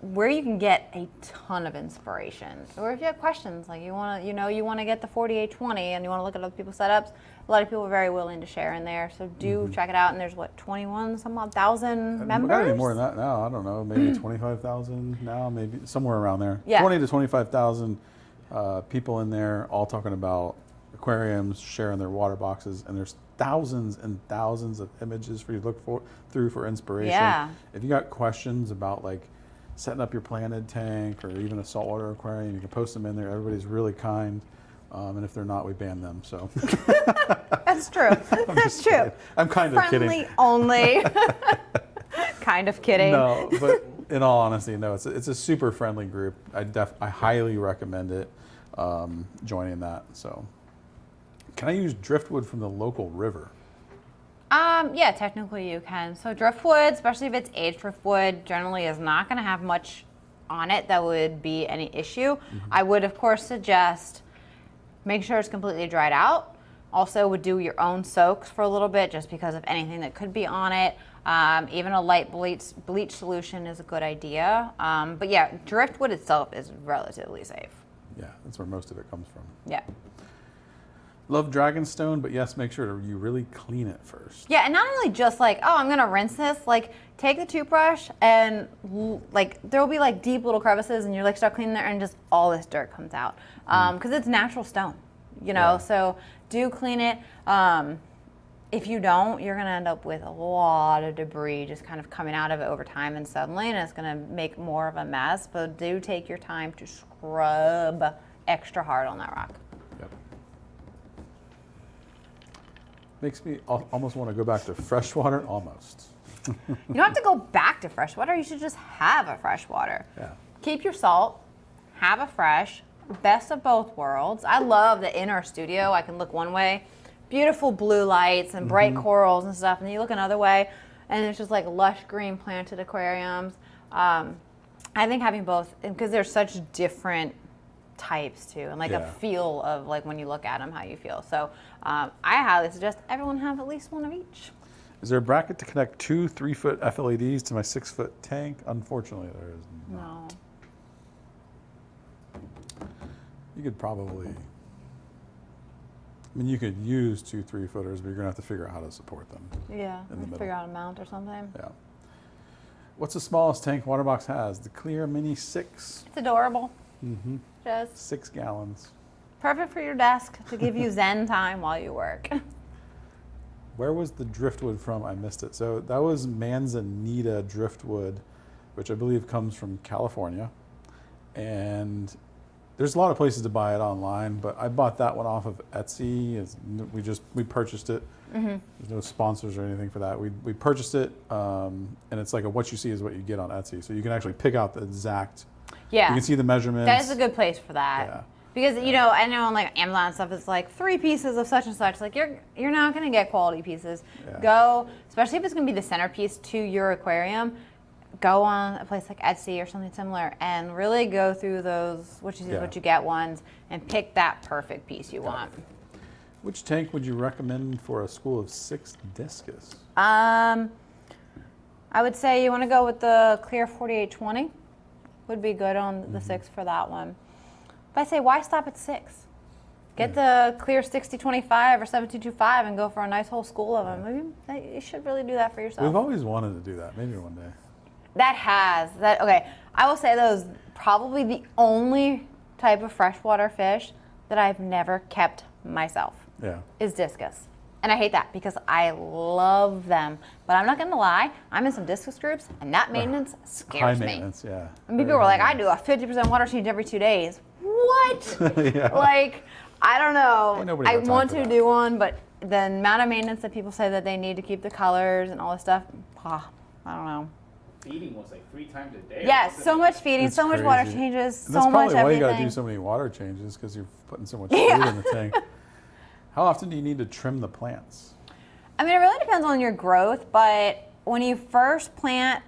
where you can get a ton of inspiration. Or if you have questions, like you want to get the 48-20 and you want to look at other people's setups, a lot of people are very willing to share in there. So do check it out. And there's 21,000 members. We've got any more than that now. I don't know, maybe 25,000 now, maybe somewhere around there. Yeah. 20 to 25,000 people in there, all talking about aquariums, sharing their water boxes, and there's thousands and thousands of images for you to look through for inspiration. Yeah. If you got questions about like setting up your planted tank or even a saltwater aquarium, you can post them in there. Everybody's really kind, and if they're not, we ban them. So that's true. That's true. Kidding. I'm kind of kidding. Friendly only. Kind of kidding. No, but in all honesty, no, it's a super friendly group. I highly recommend it, joining that. So, can I use driftwood from the local river? Yeah, technically you can. So driftwood, especially if it's aged driftwood, generally is not going to have much on it that would be any issue. I would, of course, suggest make sure it's completely dried out. Also, would do your own soaks for a little bit just because of anything that could be on it. Even a light bleach solution is a good idea. But yeah, driftwood itself is relatively safe. Yeah, that's where most of it comes from. Yeah. Love dragonstone, but yes, make sure you really clean it first. Yeah, and not only just like, oh, I'm gonna rinse this, like take the toothbrush and like there'll be like deep little crevices and you like start cleaning there and just all this dirt comes out. Because it's natural stone, you know, Yeah. so do clean it. If you don't, you're gonna end up with a lot of debris just kind of coming out of it over time and suddenly, and it's gonna make more of a mess, but do take your time to scrub extra hard on that rock. Yep. Makes me almost want to go back to freshwater, almost. You don't have to go back to freshwater. You should just have a freshwater. Yeah. Keep your salt, have a fresh, best of both worlds. I love that in our studio, I can look one way, beautiful blue lights and bright corals and stuff, and then you look another way, and it's just like lush green planted aquariums. I think having both, because they're such different types too, and like Yeah. a feel of like when you look at them, how you feel. So I highly suggest everyone have at least one of each. Is there a bracket to connect two 3-foot FLEDs to my 6-foot tank? Unfortunately, there is not. No. You could probably, I mean, you could use two 3-footers, but you're gonna have to figure out how to support them. Yeah, In the middle. figure out a mount or something. Yeah. What's the smallest tank Waterbox has? The Clear Mini 6. It's adorable. Mm-hmm. Just 6 gallons. perfect for your desk to give you zen time while you work. Where was the driftwood from? I missed it. So that was Manzanita driftwood, which I believe comes from California. And there's a lot of places to buy it online, but I bought that one off of Etsy. We purchased it. There's no sponsors or anything for that. We purchased it, and it's like what you see is what you get on Etsy. So you can actually pick out the exact. Yeah. You can see the measurements. That is a good place for that. Yeah. Because you know, I know on like Amazon and stuff, it's like 3 pieces of such and such. Like you're not gonna get quality pieces. Yeah. Go, especially if it's gonna be the centerpiece to your aquarium. Go on a place like Etsy or something similar, and really go through those what you see, Yeah. what you get ones, and pick that perfect piece you want. Which tank would you recommend for a school of 6 discus? I would say you want to go with the Clear 4820. Would be good on the 6 for that one. But I say, why stop at 6? Get the Clear 6025 or 7225 and go for a nice whole school of them. Maybe you should really do that for yourself. We've always wanted to do that. Maybe one day. Okay, I will say those probably the only type of freshwater fish that I've never kept myself Yeah. is discus. And I hate that because I love them. But I'm not going to lie, I'm in some discus groups and that maintenance High scares me. maintenance, yeah. And people were like, I do a 50% water change every 2 days. What? Yeah. Like, I don't know. Ain't nobody I got time want for to that. do one, but the amount of maintenance that people say that they need to keep the colors and all this stuff, I don't know. Feeding was like 3 times a day. Yes, so much feeding, It's so much water crazy. changes, And that's so much probably why you everything. gotta do so many water changes, because you're putting so much food in the tank. How often do you need to trim the plants? I mean, it really depends on your growth, but when you first plant,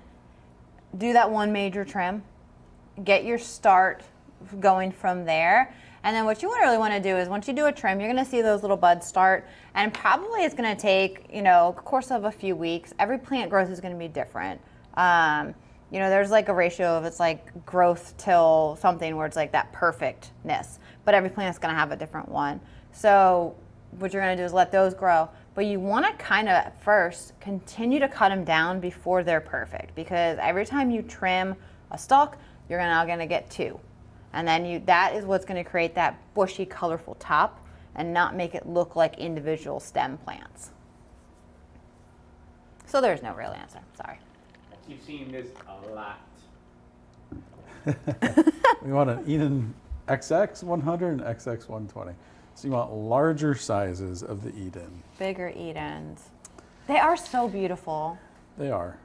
do that one major trim. Get your start going from there. And then what you really want to do is once you do a trim, you're going to see those little buds start. And probably it's going to take, a course of a few weeks. Every plant growth is going to be different. There's like a ratio of it's like growth till something where it's like that perfectness. But every plant's going to have a different one. So what you're going to do is let those grow. But you want to kind of at first continue to cut them down before they're perfect, because every time you trim a stalk, you're now going to get 2. And then that is what's going to create that bushy, colorful top and not make it look like individual stem plants. So there's no real answer. Sorry. I keep seeing this a lot. We want an Eden XX 100 and XX 120. So you want larger sizes of the Eden. Bigger Edens. They are so beautiful. They are.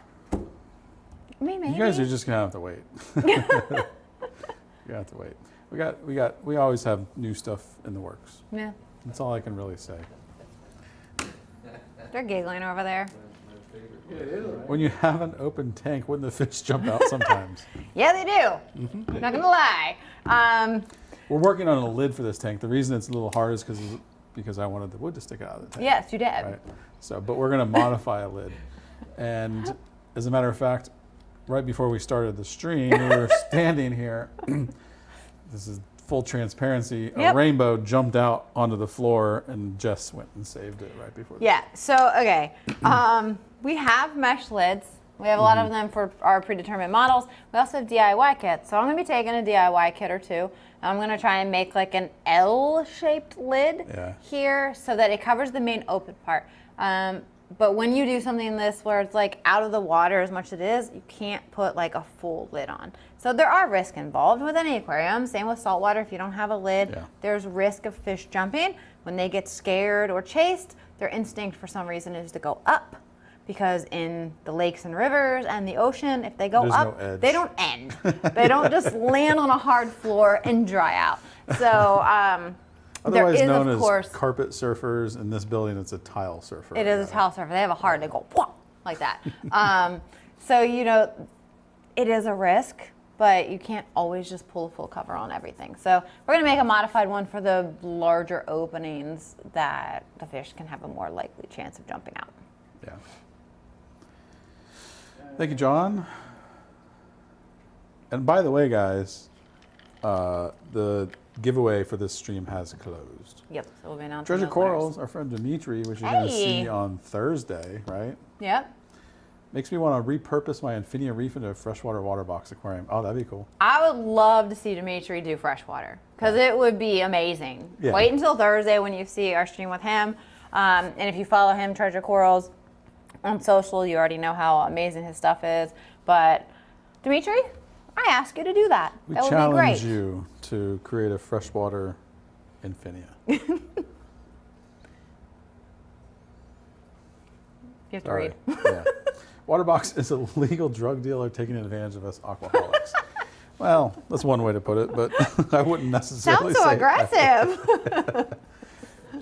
Maybe. You guys are just gonna have to wait. You have to wait. We always have new stuff in the works. Yeah. That's all I can really say. They're giggling over there. When you have an open tank, wouldn't the fish jump out sometimes? Yeah, they do. Not gonna lie. We're working on a lid for this tank. The reason it's a little hard is because I wanted the wood to stick out of the tank. Yes, you did. Right. So, but we're gonna modify a lid. And as a matter of fact, right before we started the stream, we were standing here. This is full transparency. A Yep. rainbow jumped out onto the floor, and Jess went and saved it right before. Yeah. So okay, we have mesh lids. We have a lot of them for our predetermined models. We also have DIY kits. So I'm gonna be taking a DIY kit or two. I'm gonna try and make like an L-shaped lid here so that it covers the main open part. But when you do something this where it's like out of the water as much as it is, you can't put like a full lid on. So there are risks involved with any aquarium. Same with saltwater. If you don't have a lid, there's risk of fish jumping. When they get scared or chased, their instinct for some reason is to go up. Because in the lakes and rivers and the ocean, if they go There's up, no edge. they don't end. They don't just land on a hard floor and dry out. So there Otherwise is, known of as course, carpet surfers. In this building, it's a tile surfer. it is a tile surfer. They have a hard, they go "Whoa," like that. So, you know, it is a risk, but you can't always just pull a full cover on everything. So we're gonna make a modified one for the larger openings that the fish can have a more likely chance of jumping out. Yeah. Thank you, John. And by the way, guys, the giveaway for this stream has closed. Yep, so we'll be announcing Treasure those winners. Corals, our friend Dimitri, which you're going to see Hey. on Thursday, right? Yep. Makes me want to repurpose my Infinia Reef into a freshwater water box aquarium. Oh, that'd be cool. I would love to see Dimitri do freshwater because it would be amazing. Yeah. Wait until Thursday when you see our stream with him. And if you follow him, Treasure Corals, on social, you already know how amazing his stuff is. But Dimitri, I ask you to do that. We That would be challenge great. you to create a freshwater Infinia. You have to read. Yeah. Waterbox is a legal drug dealer taking advantage of us aquaholics. Well, that's one way to put it, but I wouldn't necessarily Sounds so say aggressive.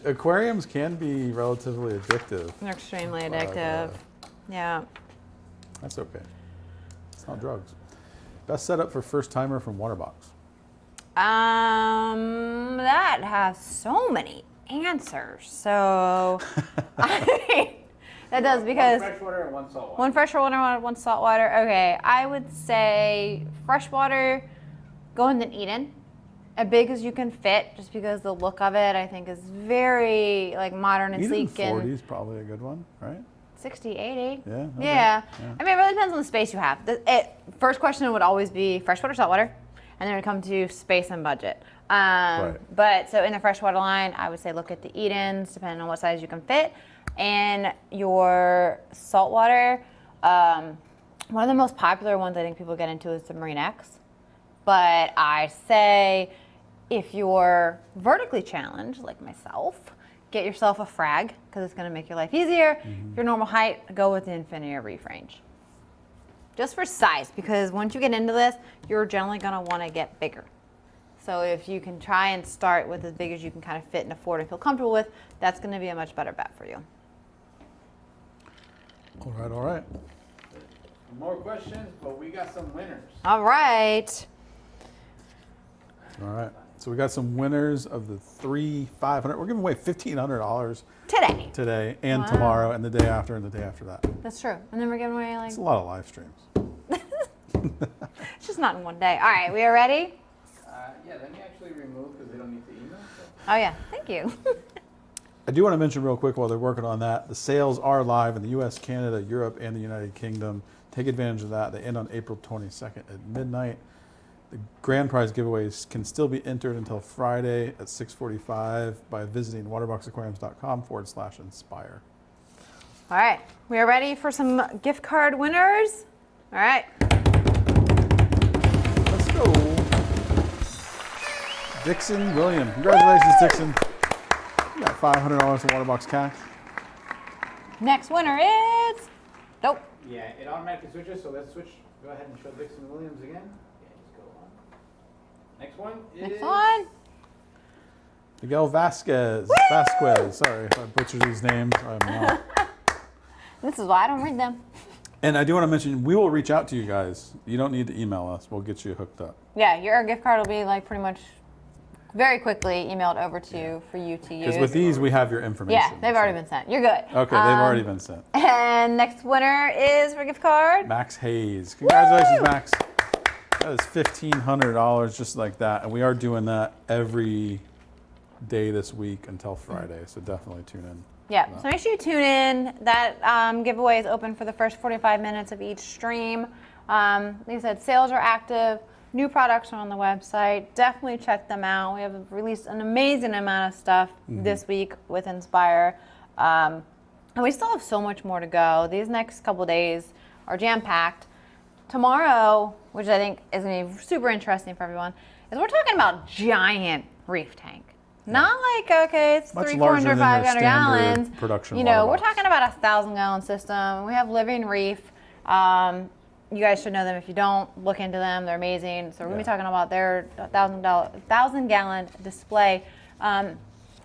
Aquariums can be relatively addictive. They're extremely addictive. Yeah. That's okay. It's not drugs. Best setup for first timer from Waterbox. That has so many answers. So, I mean, that does because One freshwater and one saltwater. one freshwater, one saltwater. Okay, I would say freshwater, go in the Eden, as big as you can fit, just because the look of it I think is very like modern and Eden sleek 40 and is probably a good one, right? 60, 80. Yeah. okay. Yeah. I mean, it really depends on the space you have. First question would always be freshwater, saltwater, and then it would come to space and budget. But so in the freshwater line, I would say look at the Edens, depending on what size you can fit. And your saltwater, one of the most popular ones I think people get into is the Marine X. But I say if you're vertically challenged, like myself, get yourself a frag because it's going to make your life easier. If you're normal height, go with the Infinia Reef range. Just for size, because once you get into this, you're generally going to want to get bigger. So if you can try and start with as big as you can kind of fit and afford and feel comfortable with, that's going to be a much better bet for you. All right, all right. More questions, but we got some winners. All right. All right. So we got some winners of the 3 $500. We're giving away $1,500 Today. today and Wow. tomorrow and the day after and the day after that. That's true. And then we're giving away like, It's a lot of live streams. it's just not in one day. All right, we are ready? Yeah, let me actually remove because they don't need the email. So. Oh yeah, thank you. I do want to mention real quick while they're working on that, the sales are live in the US, Canada, Europe, and the United Kingdom. Take advantage of that. They end on April 22nd at midnight. The grand prize giveaways can still be entered until Friday at 6:45 by visiting waterboxaquariums.com/inspire. All right, we are ready for some gift card winners. All right. Let's go. Dixon William. Congratulations, Dixon. You got $500 in Waterbox cash. Next winner is, nope, Yeah, it automatically switches, so let's switch. Go ahead and show Dixon Williams again. Yeah, just go on. Next one is... Next one. Miguel Vasquez. Sorry if I butchered these names. I'm not. This is why I don't read them. And I do want to mention, we will reach out to you guys. You don't need to email us. We'll get you hooked up. Yeah, your gift card will be like pretty much very quickly emailed over to you for you to use. Because with these, we have your information. Yeah, they've already been sent. You're good. Okay, they've already been sent. And next winner is for gift card. Max Hayes. Congratulations, Max. That is $1,500 just like that. And we are doing that every day this week until Friday. So definitely tune in. Yeah, so make sure you tune in. That giveaway is open for the first 45 minutes of each stream. Like I said, sales are active. New products are on the website. Definitely check them out. We have released an amazing amount of stuff this week with Inspire. And we still have so much more to go. These next couple days are jam-packed. Tomorrow, which I think is going to be super interesting for everyone, is we're talking about giant reef tank. Not like, okay, it's Much 300, larger 400, than their 500 gallons. standard production You know, water we're box. talking about a 1,000-gallon system. We have Living Reef. You guys should know them. If you don't, look into them. They're amazing. So we're going to be talking about their 1,000-gallon display. And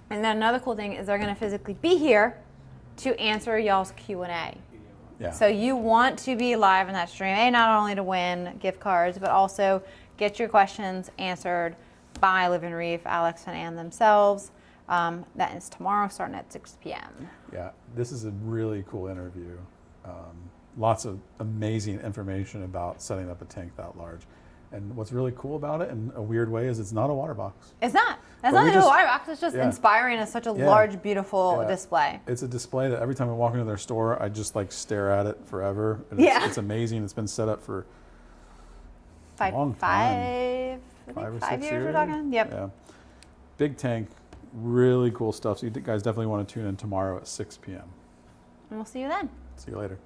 then another cool thing is they're going to physically be here to answer y'all's Q&A. Yeah. So you want to be live in that stream, not only to win gift cards, but also get your questions answered by Living Reef, Alex and Ann themselves. That is tomorrow starting at 6 p.m. Yeah, this is a really cool interview. Lots of amazing information about setting up a tank that large. And what's really cool about it in a weird way is it's not a water box. It's not. That's But not we even a just- water box. It's just inspiring as such a large, beautiful display. It's a display that every time I walk into their store, I just like stare at it forever. And it's amazing. It's been set up for a long time. 5 or 6 years years we're talking? Yep. Yeah. Big tank, really cool stuff. So you guys definitely want to tune in tomorrow at 6 p.m. And we'll see you then. See you later.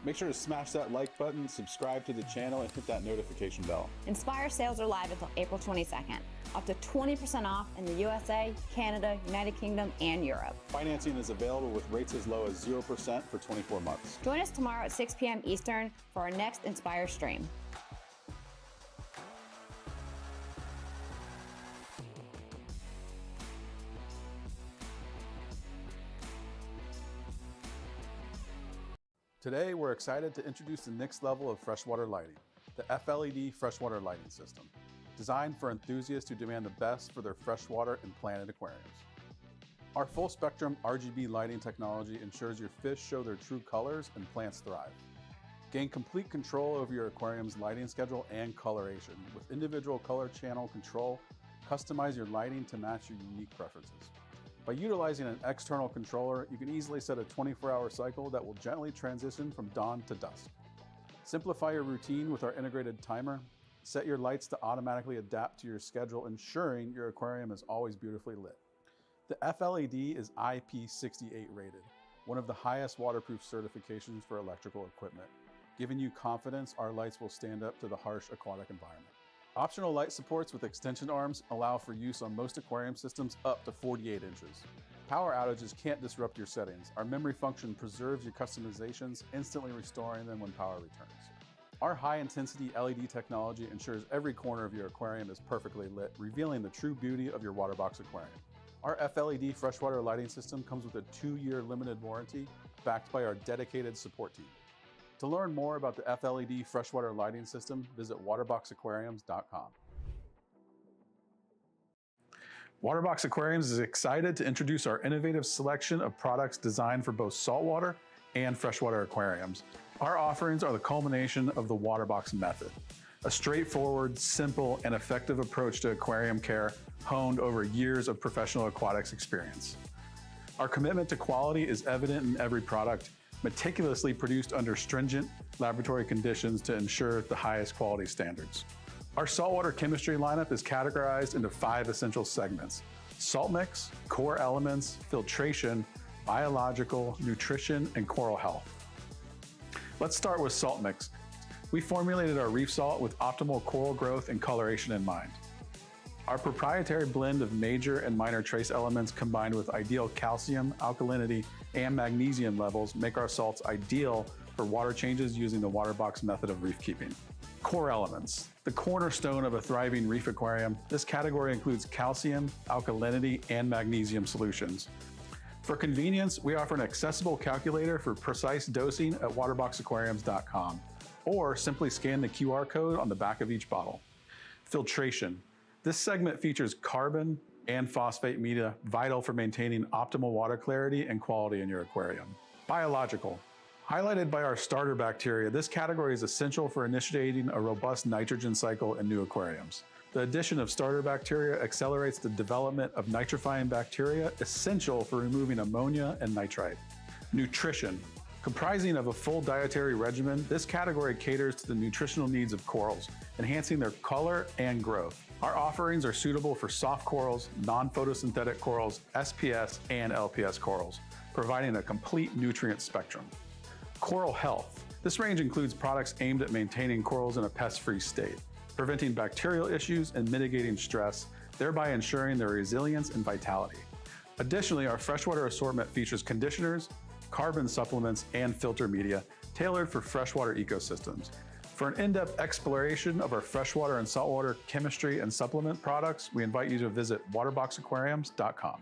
Make sure to smash that like button, subscribe to the channel, and hit that notification bell. Inspire sales are live until April 22nd. Up to 20% off in the USA, Canada, United Kingdom, and Europe. Financing is available with rates as low as 0% for 24 months. Join us tomorrow at 6 p.m. Eastern for our next Inspire stream. Today, we're excited to introduce the next level of freshwater lighting, the FLED freshwater lighting system, designed for enthusiasts who demand the best for their freshwater and planted aquariums. Our full spectrum RGB lighting technology ensures your fish show their true colors and plants thrive. Gain complete control over your aquarium's lighting schedule and coloration. With individual color channel control, customize your lighting to match your unique preferences. By utilizing an external controller, you can easily set a 24-hour cycle that will gently transition from dawn to dusk. Simplify your routine with our integrated timer. Set your lights to automatically adapt to your schedule, ensuring your aquarium is always beautifully lit. The FLED is IP68 rated, one of the highest waterproof certifications for electrical equipment, giving you confidence our lights will stand up to the harsh aquatic environment. Optional light supports with extension arms allow for use on most aquarium systems up to 48 inches. Power outages can't disrupt your settings. Our memory function preserves your customizations, instantly restoring them when power returns. Our high-intensity LED technology ensures every corner of your aquarium is perfectly lit, revealing the true beauty of your Waterbox aquarium. Our FLED freshwater lighting system comes with a 2-year limited warranty, backed by our dedicated support team. To learn more about the FLED freshwater lighting system, visit waterboxaquariums.com. Waterbox Aquariums is excited to introduce our innovative selection of products designed for both saltwater and freshwater aquariums. Our offerings are the culmination of the Waterbox method, a straightforward, simple, and effective approach to aquarium care honed over years of professional aquatics experience. Our commitment to quality is evident in every product, meticulously produced under stringent laboratory conditions to ensure the highest quality standards. Our saltwater chemistry lineup is categorized into 5 essential segments: salt mix, core elements, filtration, biological, nutrition, and coral health. Let's start with salt mix. We formulated our reef salt with optimal coral growth and coloration in mind. Our proprietary blend of major and minor trace elements combined with ideal calcium, alkalinity, and magnesium levels make our salts ideal for water changes using the Waterbox method of reef keeping. Core elements. The cornerstone of a thriving reef aquarium, this category includes calcium, alkalinity, and magnesium solutions. For convenience, we offer an accessible calculator for precise dosing at waterboxaquariums.com, or simply scan the QR code on the back of each bottle. Filtration. This segment features carbon and phosphate media vital for maintaining optimal water clarity and quality in your aquarium. Biological. Highlighted by our starter bacteria, this category is essential for initiating a robust nitrogen cycle in new aquariums. The addition of starter bacteria accelerates the development of nitrifying bacteria essential for removing ammonia and nitrite. Nutrition. Comprising of a full dietary regimen, this category caters to the nutritional needs of corals, enhancing their color and growth. Our offerings are suitable for soft corals, non-photosynthetic corals, SPS, and LPS corals, providing a complete nutrient spectrum. Coral health. This range includes products aimed at maintaining corals in a pest-free state, preventing bacterial issues and mitigating stress, thereby ensuring their resilience and vitality. Additionally, our freshwater assortment features conditioners, carbon supplements, and filter media tailored for freshwater ecosystems. For an in-depth exploration of our freshwater and saltwater chemistry and supplement products, we invite you to visit waterboxaquariums.com.